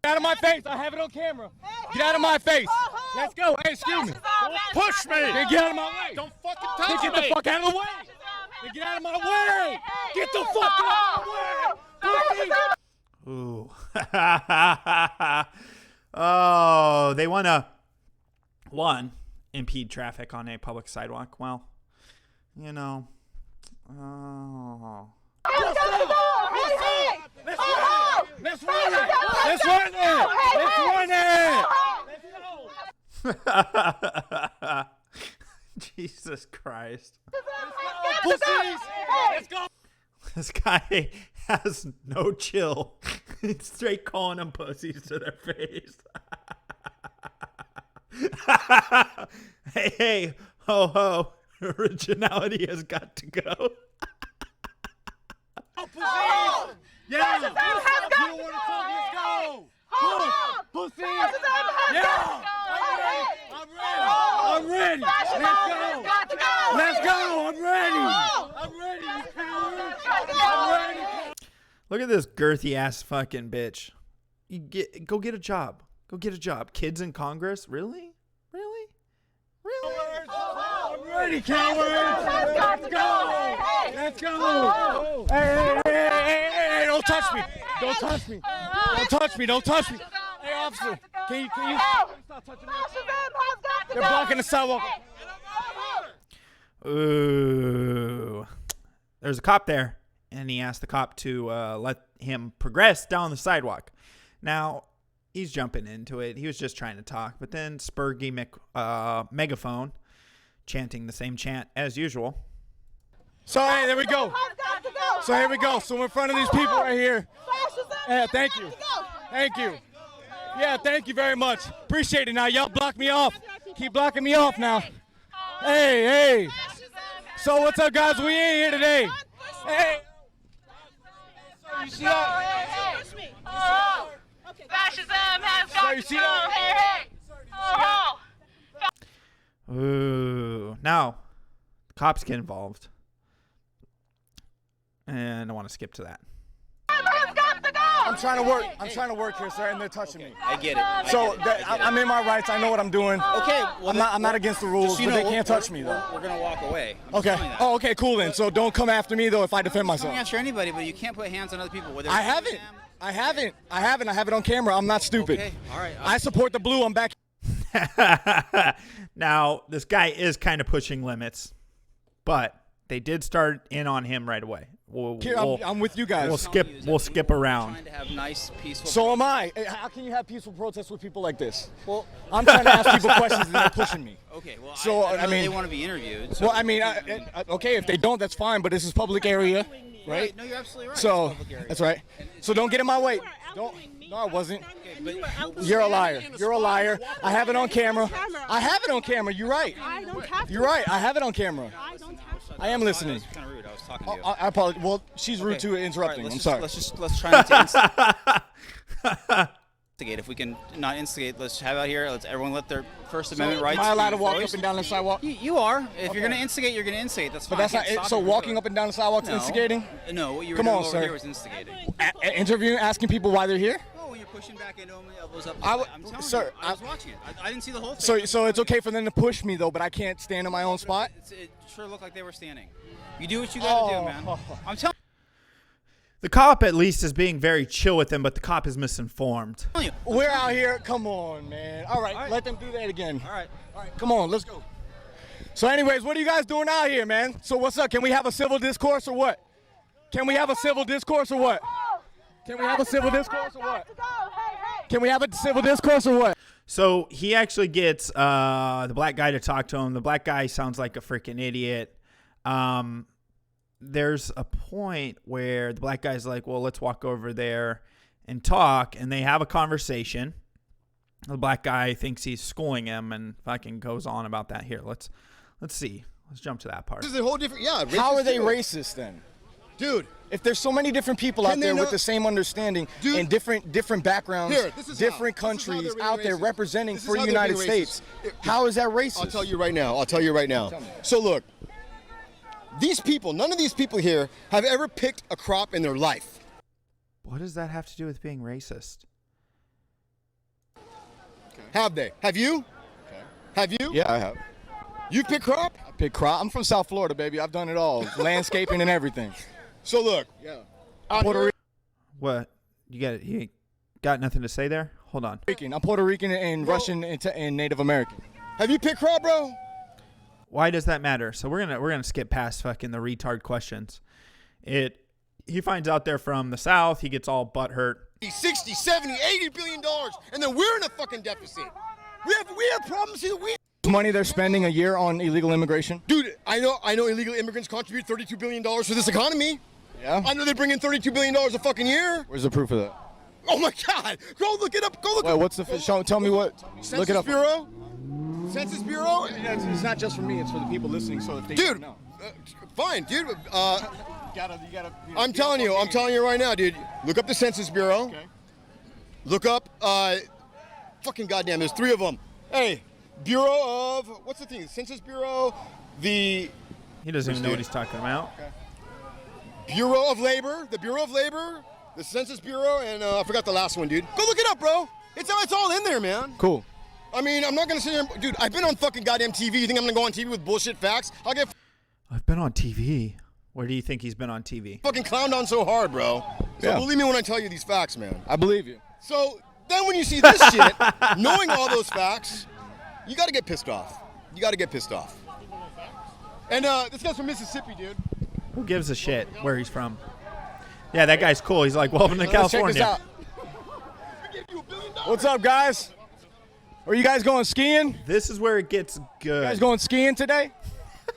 Get out of my face. I have it on camera. Get out of my face. Let's go. Hey, excuse me. Don't push me. Then get out of my way. Don't fucking touch me. Get the fuck out of the way. Then get out of my way. Get the fuck out of my way. Ooh. Oh, they want to, impede traffic on a public sidewalk. Well, you know. Oh. Let's run it. Jesus Christ. Let's go. This guy has no chill. He's straight calling them pussies to their face. Hey, ho, ho. Originality has got to go. Oh, yeah. You don't want to talk, let's go. Pussy. Yeah. I'm ready. Let's go. I'm ready. You coward. I'm ready. Look at this girthy ass fucking bitch. Go get a job. Kids in Congress? Really? I'm ready, coward. Let's go. Hey, don't touch me. Hey, officer, can you stop touching me? They're blocking the sidewalk. Ooh. There's a cop there, and he asked the cop to let him progress down the sidewalk. Now, he's jumping into it. He was just trying to talk, but then Spurgy megaphone chanting the same chant as usual. So, hey, there we go. So, here we go. So, we're in front of these people right here. Yeah, thank you. Yeah, thank you very much. Appreciate it. Now, y'all block me off. Keep blocking me off now. Hey. So, what's up, guys? We in here today. Hey. You see that? Fascism has got you to see go. that? Hey. Ooh. Now, cops get involved. And I want to skip to that. I'm trying to work here, sir, and they're touching me. I get it. I'm in my rights. I know what I'm doing. Okay. Well, I'm not against the rules, but they can't touch me, though. We're going to walk away. Okay. Oh, okay, cool then. So don't come after me, though, if I defend myself. Don't answer anybody, but you can't put hands on other people. I haven't. I have it on camera. I'm not stupid. Okay. All right. I support the blue. I'm back. Now, this guy is kind of pushing limits. but they did start in on him right away. I'm with you guys. We'll skip around. Trying to have nice, peaceful. So am I. How can you have peaceful protests with people like this? Well, I'm trying to ask people questions and they're pushing me. Okay, well, so I mean, they want to be interviewed. So well, I mean, okay, if they don't, that's fine. But this is public area, right? No, you're absolutely right. So that's right. So don't get in my way. Don't. No, I wasn't. You're a liar. You're a liar. I have it on camera. I have it on camera. You're right. You're right. I have it on camera. I am listening. Kind of rude. I was talking to you. I apologize. Well, she's rude to interrupting. Right, I'm sorry. Let's try not to instigate. If we can not instigate, let's have out here. Let's everyone let their First Amendment rights. Am I allowed to be walk voiced. up and down the sidewalk? You are. If you're going to instigate, you're going to instigate. That's fine. But that's not. So walking up and down the sidewalk is instigating? No, what you were Come doing on, over sir. here was instigating. Interviewing, asking people why they're here? Oh, when you're pushing back into them, elbows up. I'm telling sir, you, I was watching it. I didn't see the whole thing. So it's okay for them to push me though, but I can't stand in my own spot? It sure looked like they were standing. You do what you got to do, man. I'm telling The cop at least is being very chill with them, but the cop is misinformed. you. We're out here. Come on, man. All right, let them do that again. All right. Come on, let's go. So anyways, what are you guys doing out here, man? So what's up? Can we have a civil discourse or what? Can we have a civil discourse or what? Can we have a civil discourse or what? Can we have a civil discourse or what? So he actually gets the black guy to talk to him. The black guy sounds like a freaking idiot. There's a point where the black guy's like, well, let's walk over there and talk. And they have a conversation. The black guy thinks he's schooling him and fucking goes on about that. Here, let's see. Let's jump to that part. This is a whole different, yeah. How are they racist then? Dude. If there's so many different people out there with the same understanding and different backgrounds, different countries out there representing for the United States, how is that racist? I'll tell you right now. So look, these people, none of these people here have ever picked a crop in their life. What does that have to do with being racist? Have they? Have you? Have you? Yeah, I have. You pick crop? I pick crop. I'm from South Florida, baby. I've done it all. Landscaping and everything. So look. Yeah. What? You got nothing to say there? Hold on. I'm Puerto Rican and Russian and Native American. Have you picked crop, bro? Why does that matter? So we're gonna skip past fucking the retard questions. He finds out they're from the South. He gets all butthurt. 60, 70, 80 billion dollars, and then we're in a fucking deficit. We have problems here. Money they're spending a year on illegal immigration. Dude, I know illegal immigrants contribute $32 billion for this economy. Yeah. I know they bring in $32 billion a fucking year. Where's the proof of that? Oh my God! Go look it up. Go look. Wait, what's the? Tell me what. Census Look it up. Bureau. Census Bureau. It's not just for me. It's for the people listening. So if they dude, know. Fine, dude. You gotta. I'm telling you right now, dude. Look up the Census Bureau. Okay. Look up. Fucking goddamn, there's 3 of them. Hey, Bureau of what's the thing? The Census Bureau. He doesn't even know what he's talking about. Okay. Bureau of Labor. The Bureau of Labor. The Census Bureau, and I forgot the last one, dude. Go look it up, bro. It's all in there, man. Cool. I mean, I'm not gonna sit here, dude. I've been on fucking goddamn TV. You think I'm gonna go on TV with bullshit facts? I've been on TV. Where do you think he's been on TV? Fucking clowned on so hard, bro. So Yeah. believe me when I tell you these facts, man. I believe you. So then when you see this shit, knowing all those facts, you gotta get pissed off. And this guy's from Mississippi, dude. Who gives a shit where he's from? Yeah, that guy's cool. He's like, welcome to Let's check this California. out. What's up, guys? Are you guys going skiing? This is where it gets good. You guys going skiing today?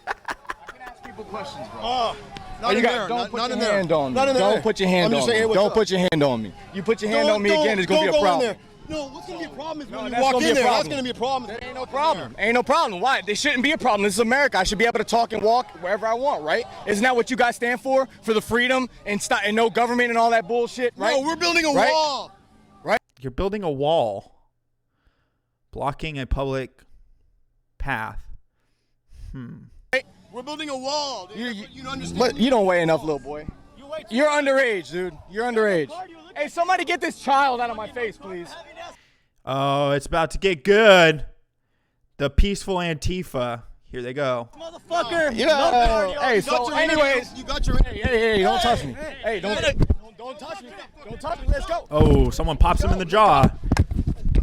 I can ask people questions, bro. Oh, not in there. Don't put Not your in there. hand on me. Not in there. Don't put your hand I'm on just me. saying, hey, what's Don't up? put your hand on me. You put your hand on me again, it's going to be a problem. No, what's going to be a problem is when you that's walk gonna be in a there. That's problem. going to be a problem. That ain't no problem. Ain't no problem. Why? There shouldn't be a problem. This is America. I should be able to talk and walk wherever I want, right? Isn't that what you guys stand for? For the freedom and no government and all that bullshit, right? No, we're building a Right? wall. Right? You're building a wall, blocking a public path. We're building a wall. Dude. You don't understand. But you don't weigh enough, little boy. You're underage, dude. You're underage. Hey, somebody get this child out of my face, please. Oh, it's about to get good. The peaceful Antifa. Here they go. Motherfucker. Hey, so anyways. You got your. Hey, don't touch me. Hey, don't touch me. Don't touch me. Let's go. Oh, someone pops him in the jaw.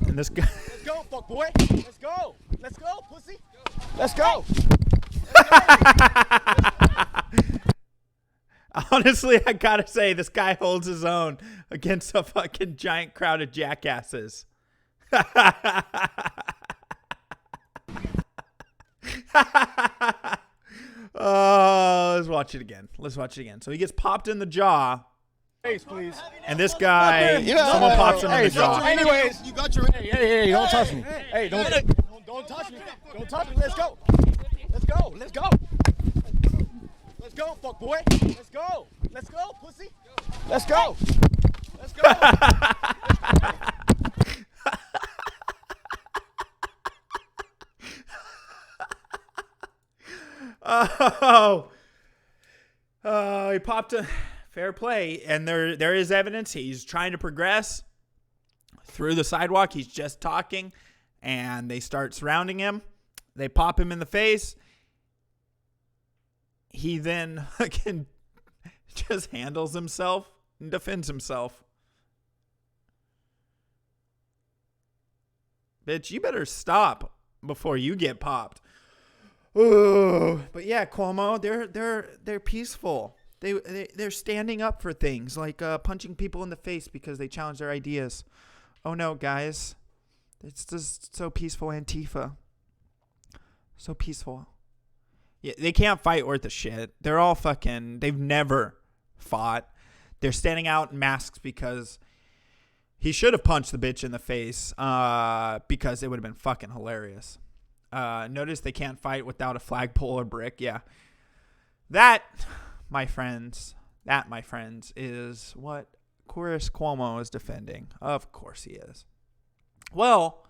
And this guy. Let's go, fuck boy. Let's go. Let's go, pussy. Let's go. Honestly, I gotta say, this guy holds his own against a fucking giant crowd of jackasses. Oh, let's watch it again. So he gets popped in the jaw. Face, please. And this guy, someone pops him in the jaw. Anyways, you got your. Hey, don't touch me. Hey, don't touch me. Don't touch me. Let's go. Let's go, fuck boy. Let's go, pussy. Let's go. He popped a fair play, and there is evidence. He's trying to progress through the sidewalk. He's just talking, and they start surrounding him. They pop him in the face. He then just handles himself and defends himself. Bitch, you better stop before you get popped. Ooh. But yeah, Cuomo, they're peaceful. They're standing up for things like punching people in the face because they challenge their ideas. Oh no, guys. It's just so peaceful, Antifa. So peaceful. Yeah, they can't fight worth a shit. They're all they've never fought. They're standing out in masks because he should have punched the bitch in the face because it would have been fucking hilarious. Notice they can't fight without a flagpole or brick. Yeah. That, my friends, is what Chris Cuomo is defending. Of course he is. Well,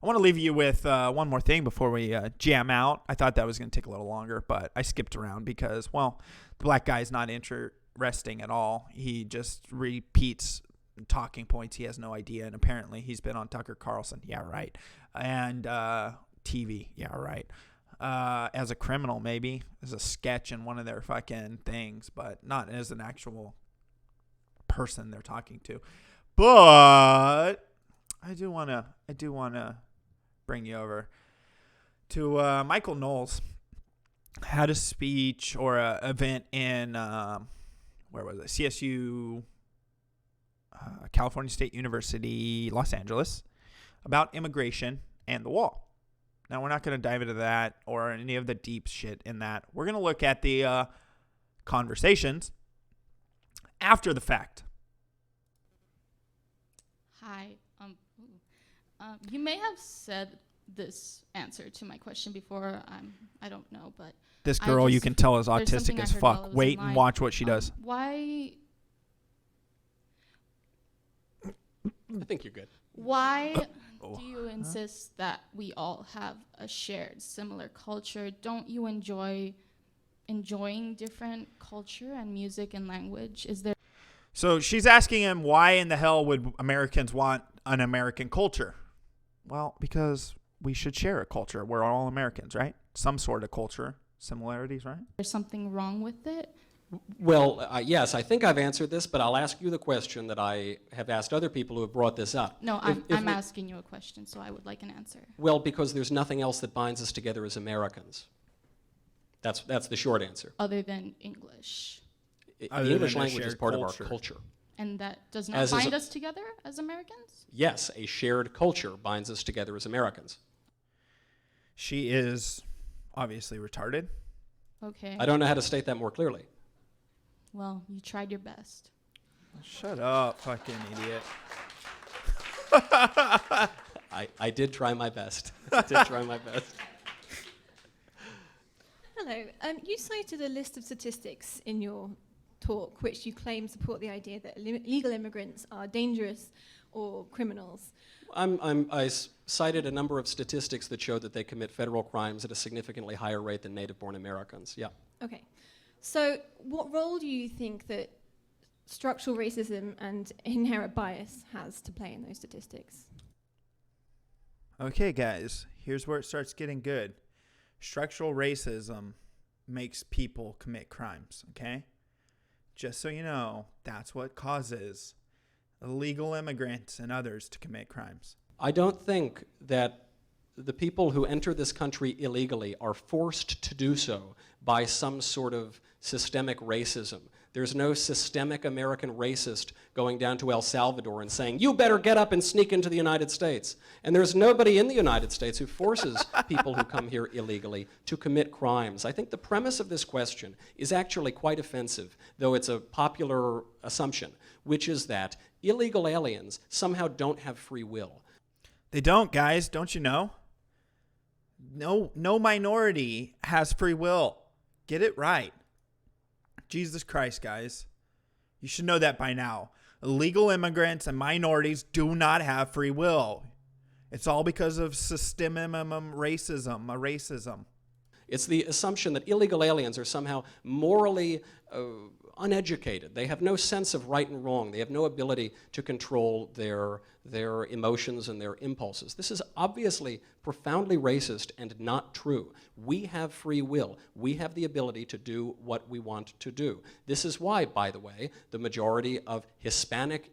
I want to leave you with one more thing before we jam out. I thought that was going to take a little longer, but I skipped around because, well, the black guy is not interesting at all. He just repeats talking points. He has no idea, and apparently he's been on Tucker Carlson. Yeah, right. And TV. Yeah, right. As a criminal, maybe. As a sketch in one of their fucking things, but not as an actual person they're talking to. But I do want to bring you over to Michael Knowles. Had a speech or a event in where was it? CSU, California State University, Los Angeles, about immigration and the wall. Now, we're not going to dive into that or any of the deep shit in that. We're going to look at the conversations after the fact. Hi. You may have said this answer to my question before. I don't know, but this girl, you can tell, is autistic as fuck. Wait and watch what she does. Why? I think you're good. Why do you insist that we all have a shared, similar culture? Don't you enjoying different culture and music and language? Is there? So she's asking him, why in the hell would Americans want an American culture? Well, because we should share a culture. We're all Americans, right? Some sort of culture similarities, right? There's something wrong with it? Well, yes, I think I've answered this, but I'll ask you the question that I have asked other people who have brought this up. No, I'm asking you a question, so I would like an answer. Well, because there's nothing else that binds us together as Americans. That's the short answer. Other than English. The English language is part of our culture. And that does not bind us together as Americans? Yes, a shared culture binds us together as Americans. She is obviously retarded. Okay. I don't know how to state that more clearly. Well, you tried your best. Shut up, fucking idiot. I did try my best. I did try my best. Hello. You cited a list of statistics in your talk which you claim support the idea that illegal immigrants are dangerous or criminals. I cited a number of statistics that show that they commit federal crimes at a significantly higher rate than native-born Americans. Yeah. Okay. So what role do you think that structural racism and inherent bias has to play in those statistics? Okay, guys, here's where it starts getting good. Structural racism makes people commit crimes, okay? Just so you know, that's what causes illegal immigrants and others to commit crimes. I don't think that the people who enter this country illegally are forced to do so by some sort of systemic racism. There's no systemic American racist going down to El Salvador and saying, you better get up and sneak into the United States. And there's nobody in the United States who forces people who come here illegally to commit crimes. I think the premise of this question is actually quite offensive, though it's a popular assumption, which is that illegal aliens somehow don't have free will. They don't, guys. Don't you know? No minority has free will. Get it right. Jesus Christ, guys. You should know that by now. Illegal immigrants and minorities do not have free will. It's all because of systemic racism. It's the assumption that illegal aliens are somehow morally uneducated. They have no sense of right and wrong. They have no ability to control their emotions and their impulses. This is obviously profoundly racist and not true. We have free will. We have the ability to do what we want to do. This is why, by the way, the majority of Hispanic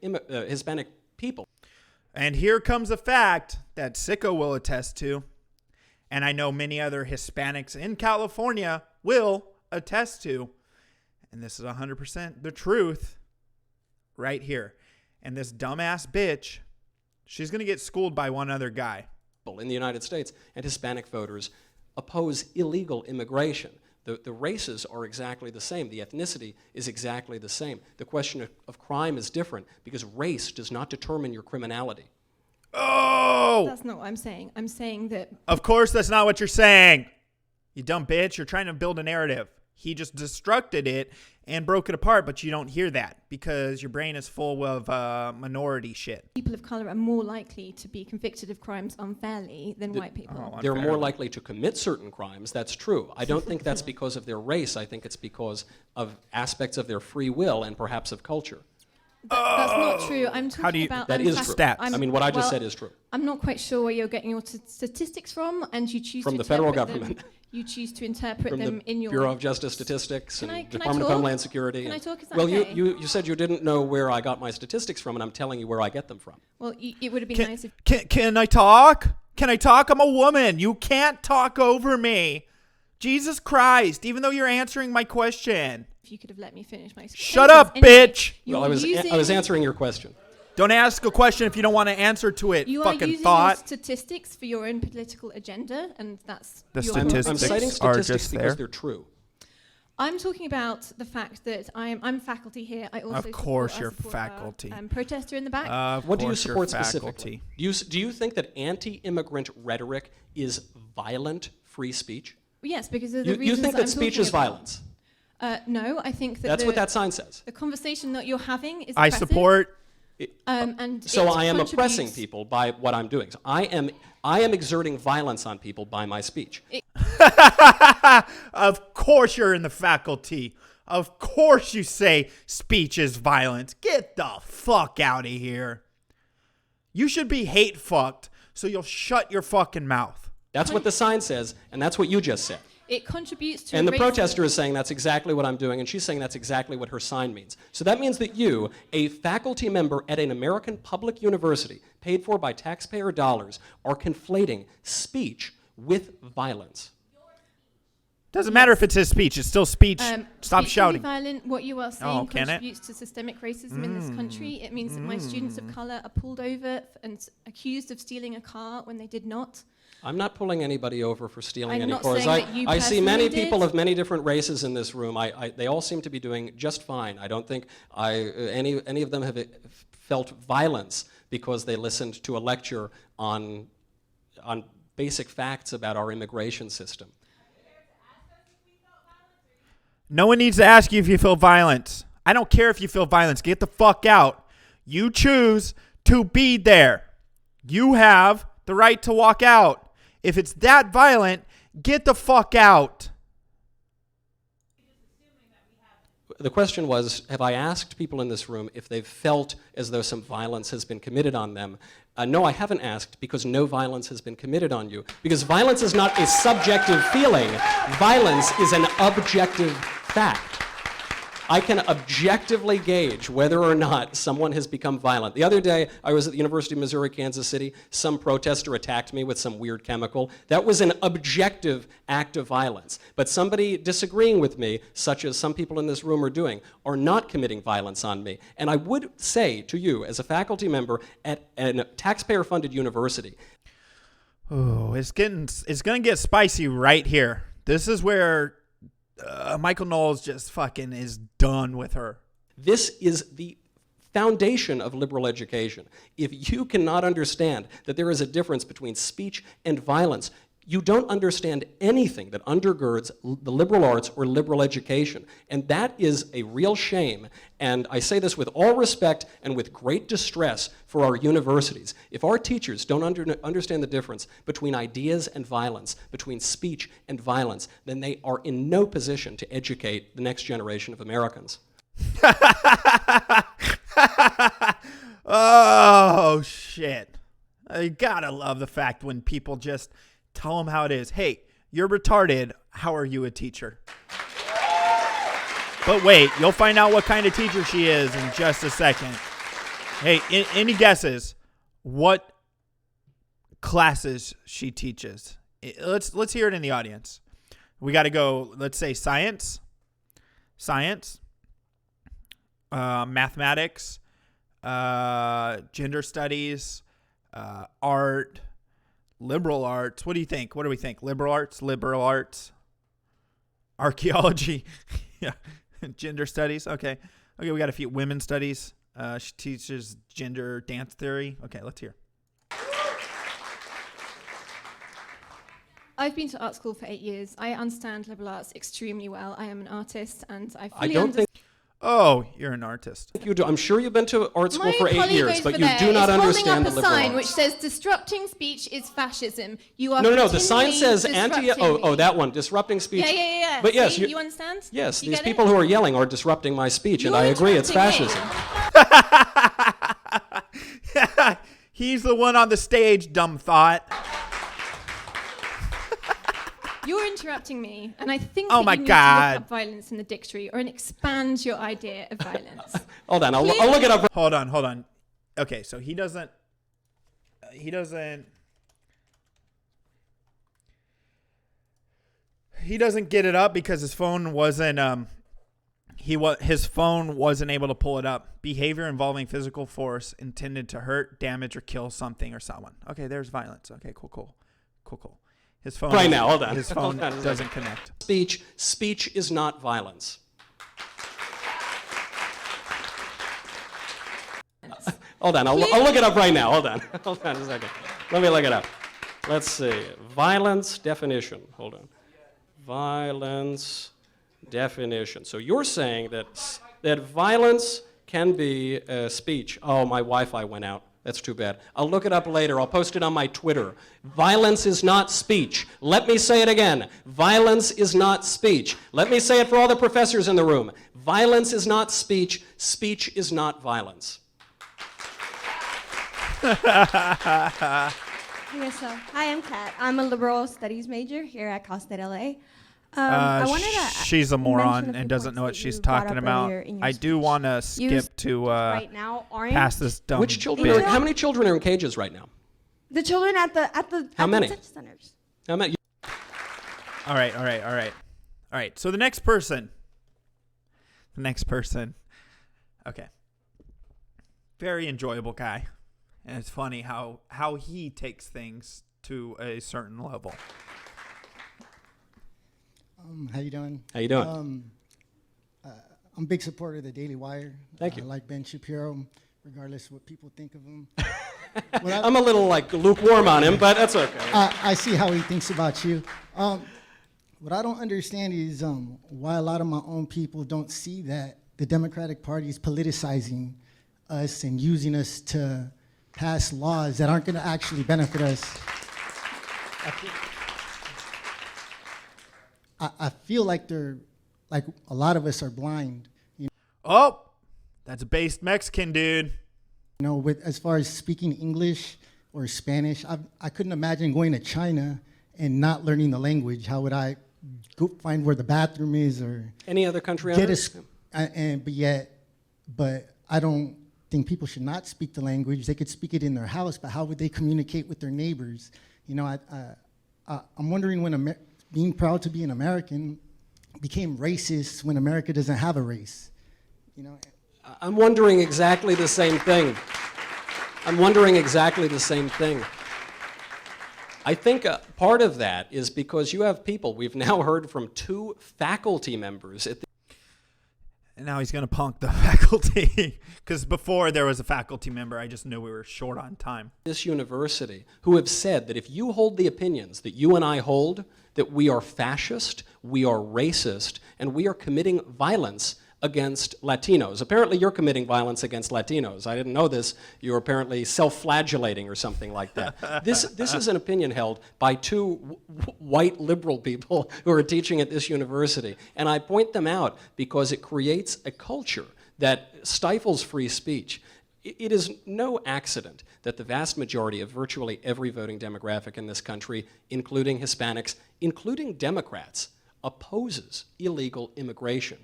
people. And here comes a fact that Sicko will attest to, and I know many other Hispanics in California will attest to, and this is 100% the truth right here. And this dumbass bitch, she's going to get schooled by one other guy. In the United States, and Hispanic voters oppose illegal immigration. The races are exactly the same. The ethnicity is exactly the same. The question of crime is different because race does not determine your criminality. Oh! That's not what I'm saying. I'm saying that... Of course that's not what you're saying. You dumb bitch. You're trying to build a narrative. He just destructed it and broke it apart, but you don't hear that because your brain is full of minority shit. People of color are more likely to be convicted of crimes unfairly than white people. They're more likely to commit certain crimes, that's true. I don't think that's because of their race. I think it's because of aspects of their free will and perhaps of culture. That's not true. I'm talking about... That is true. Stats. I mean, what I just said is true. I'm not quite sure where you're getting your statistics from, and you choose from to the federal interpret government. You choose to interpret from them the in your... Bureau of Justice Statistics and can I Department of talk? Homeland Security. Can I talk? Is that well, okay? you said you didn't know where I got my statistics from, and I'm telling you where I get them from. Well, it would have been nice if... Can I talk? Can I talk? I'm a woman. You can't talk over me. Jesus Christ, even though you're answering my question. If you could have let me finish my... Shut up, bitch! Well, I was answering your question. Don't ask a question if you don't want to answer to it, you fucking are using thought. Your statistics for your own political agenda, and that's the your statistics I'm citing statistics because they're true. I'm talking about the fact that I'm faculty here. I also of course support, you're faculty. Protester in the back. What do you support specifically? Do you think that anti-immigrant rhetoric is violent free speech? Yes, because of the reasons you think that speech is about. violence? No, I think that that's what that sign says. The conversation that you're having is I oppressive. support. And so I am oppressing people by what I'm doing. So I am exerting violence on people by my speech. Of course you're in the faculty. Of course you say speech is violence. Get the fuck out of here. You should be hate fucked, so you'll shut your fucking mouth. That's what the sign says, and that's what you just said. It contributes to... And the protester is saying that's exactly what I'm doing, and she's saying that's exactly what her sign means. So that means that you, a faculty member at an American public university, paid for by taxpayer dollars, are conflating speech with violence. Doesn't matter if it's his speech. It's still speech. Stop speech shouting. Can be violent. What you are saying can contributes to systemic racism in this country. It means that my students of color are pulled over and accused of stealing a car when they did not. I'm not pulling anybody over for stealing I'm any not cars. saying that you I see many personally people did. of many different races in this room. They all seem to be doing just fine. I don't think any of them have felt violence because they listened to a lecture on basic facts about our immigration system. No one needs to ask you if you feel violence. I don't care if you feel violence. Get the fuck out. You choose to be there. You have the right to walk out. If it's that violent, get the fuck out. The question was, have I asked people in this room if they've felt as though some violence has been committed on them? No, I haven't asked, because no violence has been committed on you. Because violence is not a subjective feeling. Violence is an objective fact. I can objectively gauge whether or not someone has become violent. The other day, I was at the University of Missouri, Kansas City. Some protester attacked me with some weird chemical. That was an objective act of violence. But somebody disagreeing with me, such as some people in this room are doing, are not committing violence on me. And I would say to you, as a faculty member at a taxpayer-funded university, oh, it's going to get spicy right here. This is where Michael Knowles just fucking is done with her. this is the foundation of liberal education. If you cannot understand that there is a difference between speech and violence, you don't understand anything that undergirds the liberal arts or liberal education. And that is a real shame. And I say this with all respect and with great distress for our universities. If our teachers don't understand the difference between ideas and violence, between speech and violence, then they are in no position to educate the next generation of Americans. Oh, shit. I gotta love the fact when people just tell them how it is. Hey, you're retarded. How are you a teacher? But wait, you'll find out what kind of teacher she is in just a second. Hey, any guesses what classes she teaches? Let's hear it in the audience. We got to go, let's say science, mathematics, gender studies, art, liberal arts. What do you think? What do we think? Liberal arts, archaeology, yeah, gender studies. Okay, we got a few women's studies. She teaches gender dance theory. Okay, let's hear. I've been to art school for 8 years. I understand liberal arts extremely well. I am an artist, and I I fully don't understand. think Oh, you're an artist. you do. I'm sure you've been to art school for 8 colleague years, over but you there do not is understand the holding up a liberal sign arts. which says "Disrupting speech is fascism." You are No, the sign continually says anti. disrupting Oh, me. that one, disrupting speech. Yeah. But yes, See, you understand? Yes, You these get people it? who are yelling are disrupting my speech, and You're I agree, it's interrupting me. fascism. He's the one on the stage, dumb thought. You're interrupting me, and I think Oh that my you need God. to look up violence in the dictionary or expand your idea of violence. Hold on, I'll look it up. Hold on. Okay, so he doesn't get it up because his phone wasn't his phone wasn't able to pull it up. Behavior involving physical force intended to hurt, damage, or kill something or someone. Okay, there's violence. Okay, cool. His phone Right now, hold on. His phone Hold on a doesn't second. connect. Speech is not violence. Hold on, I'll look it up right now. Hold on a second. Let me look it up. Let's see. Violence definition. Hold on. Violence definition. So you're saying that violence can be speech. Oh, my Wi-Fi went out. That's too bad. I'll look it up later. I'll post it on my Twitter. Violence is not speech. Let me say it again. Violence is not speech. Let me say it for all the professors in the room. Violence is not speech. Speech is not violence. Yes, so hi, I'm Kat. I'm a liberal studies major here at Cal State LA. I wanted to She's a mention moron a few and doesn't know what points that she's you brought talking up about. earlier in your I do want to skip Used to right now aren't past this dumb Which children? bit. How many children are in cages right now? the children at the How many? detention centers. How many? All right. So the next person. Okay. Very enjoyable guy. And it's funny how he takes things to a certain level. How you doing? How you doing? I'm a big supporter of the Daily Wire. Thank you. I like Ben Shapiro, regardless of what people think of him. I'm a little lukewarm on him, but that's okay. I see how he thinks about you. What I don't understand is why a lot of my own people don't see that the Democratic Party is politicizing us and using us to pass laws that aren't going to actually benefit us. I feel like a lot of us are blind. Oh, that's a based Mexican dude. As far as speaking English or Spanish, I couldn't imagine going to China and not learning the language. How would I go find where the bathroom is or Any other country on get earth? but I don't think people should not speak the language. They could speak it in their house, but how would they communicate with their neighbors? You know, I'm wondering when being proud to be an American became racist when America doesn't have a race. You know, I'm wondering exactly the same thing. I think part of that is because you have people, we've now heard from 2 faculty members at the And now he's going to punk the faculty. Because before there was a faculty member, I just knew we were short on time. This university who have said that if you hold the opinions that you and I hold, that we are fascist, we are racist, and we are committing violence against Latinos. Apparently you're committing violence against Latinos. I didn't know this. You're apparently self-flagellating or something like that. This is an opinion held by 2 white liberal people who are teaching at this university. And I point them out because it creates a culture that stifles free speech. It is no accident that the vast majority of virtually every voting demographic in this country, including Hispanics, including Democrats, opposes illegal immigration.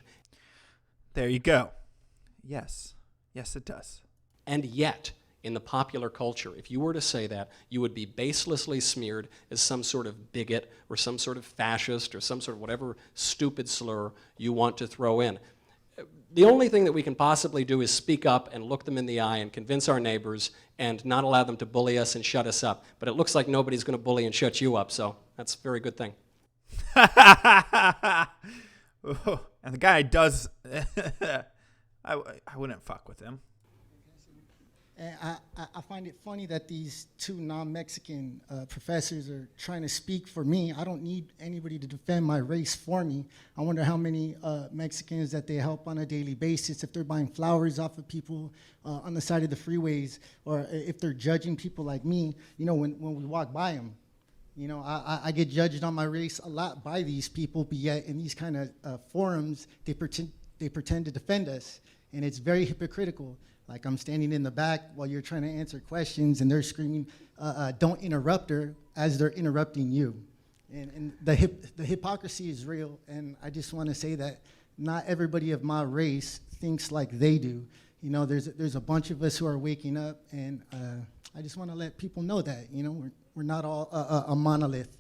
There you go. Yes. Yes, it does. And yet, in the popular culture, if you were to say that, you would be baselessly smeared as some sort of bigot or some sort of fascist or some sort of whatever stupid slur you want to throw in. The only thing that we can possibly do is speak up and look them in the eye and convince our neighbors and not allow them to bully us and shut us up. But it looks like nobody's going to bully and shut you up, so that's a very good thing. And the guy does. I wouldn't fuck with him. And I find it funny that these 2 non-Mexican professors are trying to speak for me. I don't need anybody to defend my race for me. I wonder how many Mexicans that they help on a daily basis, if they're buying flowers off of people on the side of the freeways, or if they're judging people like me, you know, when we walk by them. You know, I get judged on my race a lot by these people, but yet in these kind of forums, they pretend to defend us, and it's very hypocritical. Like I'm standing in the back while you're trying to answer questions, and they're screaming, "Don't interrupt her," as they're interrupting you. And the hypocrisy is real, and I just want to say that not everybody of my race thinks like they do. You know, there's a bunch of us who are waking up, and I just want to let people know that, you know, we're not all a monolith.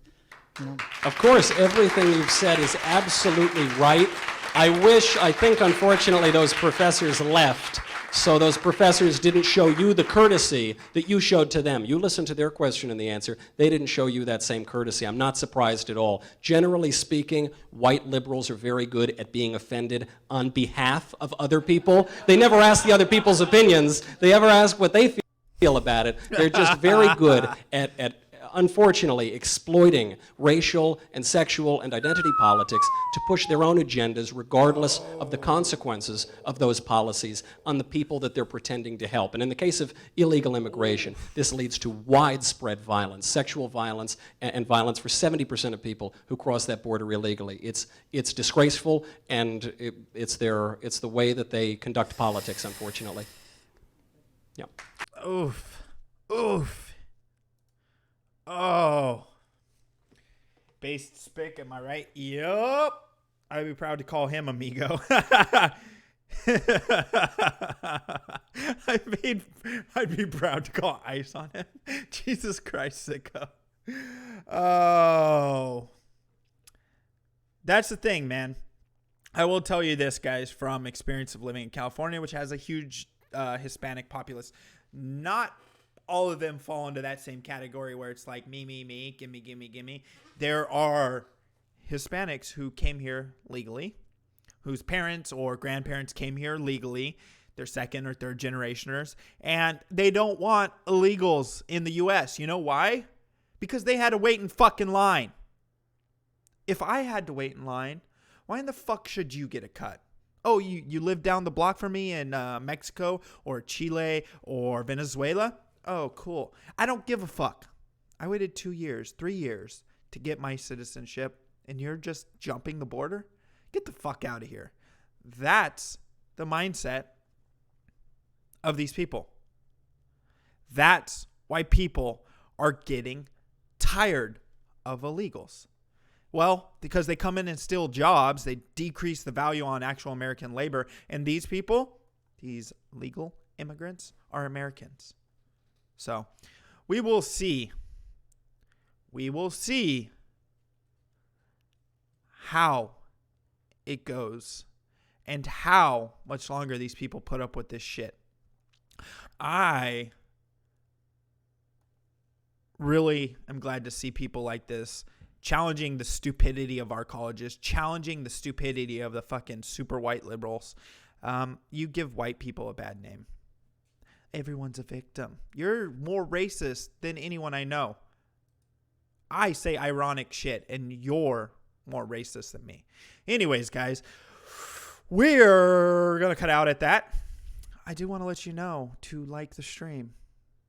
You know? Of course, everything you've said is absolutely right. I think unfortunately those professors left, so those professors didn't show you the courtesy that you showed to them. You listened to their question and the answer. They didn't show you that same courtesy. I'm not surprised at all. Generally speaking, white liberals are very good at being offended on behalf of other people. They never ask the other people's opinions. They ever ask what they feel about it. They're just very good at unfortunately exploiting racial and sexual and identity politics to push their own agendas regardless of the consequences of those policies on the people that they're pretending to help. And in the case of illegal immigration, this leads to widespread violence, sexual violence, and violence for 70% of people who cross that border illegally. It's disgraceful, and it's the way that they conduct politics, unfortunately. Yeah. Oof. Oof. Oh. Based spick, am I right? Yup. I'd be proud to call him amigo. I'd be proud to call ice on him. Jesus Christ, sicko. Oh. That's the thing, man. I will tell you this, guys, from experience of living in California, which has a huge Hispanic populace. Not all of them fall into that same category where it's like me, gimme. There are Hispanics who came here legally, whose parents or grandparents came here legally. They're second or third generationers, and they don't want illegals in the U.S. You know why? Because they had to wait in fucking line. If I had to wait in line, why in the fuck should you get a cut? Oh, you live down the block from me in Mexico or Chile or Venezuela? Oh, cool. I don't give a fuck. I waited 2 years, 3 years to get my citizenship, and you're just jumping the border? Get the fuck out of here. That's the mindset of these people. That's why people are getting tired of illegals. Well, because they come in and steal jobs, they decrease the value on actual American labor. And these people, these legal immigrants, are Americans. So we will see. We will see how it goes and how much longer these people put up with this shit. I really am glad to see people like this challenging the stupidity of our colleges, challenging the stupidity of the fucking super white liberals. You give white people a bad name. Everyone's a victim. You're more racist than anyone I know. I say ironic shit, and you're more racist than me. Anyways, guys, we're going to cut out at that. I do want to let you know to like the stream.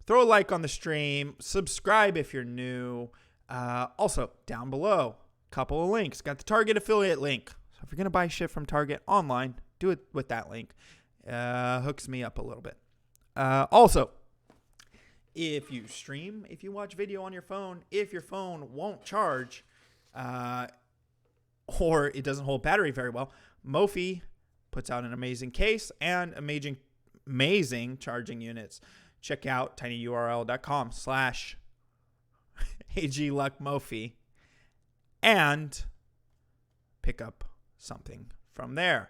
Throw a like on the stream. Subscribe if you're new. Also, down below, couple of links. Got the Target affiliate link. So if you're going to buy shit from Target online, do it with that link. Hooks me up a little bit. Also, if you stream, if you watch video on your phone, if your phone won't charge, or it doesn't hold battery very well, Mophie puts out an amazing case and amazing charging units. Check out tinyurl.com/AGluck Mophie and pick up something from there.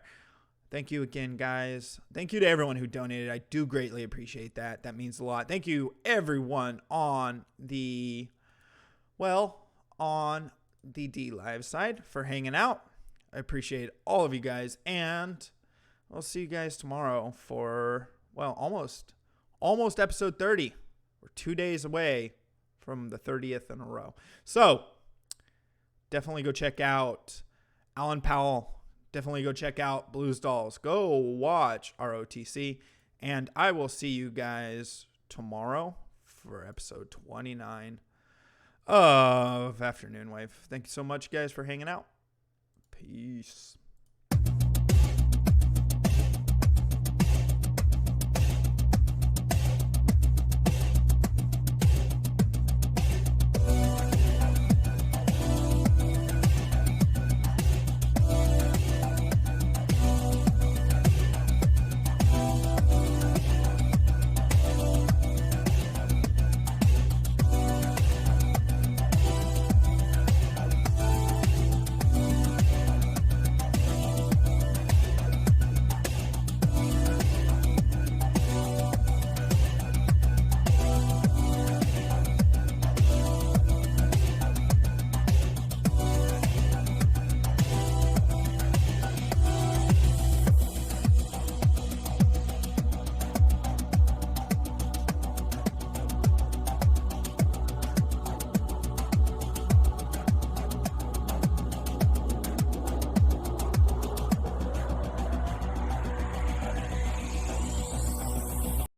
Thank you again, guys. Thank you to everyone who donated. I do greatly appreciate that. That means a lot. Thank you, everyone on the D Live side for hanging out. I appreciate all of you guys. And I'll see you guys tomorrow for, almost episode 30. We're 2 days away from the 30th in a row. So definitely go check out Alan Powell. Definitely go check out Blues Dolls. Go watch ROTC. And I will see you guys tomorrow for episode 29 of Afternoon Wave. Thank you so much, guys, for hanging out. Peace.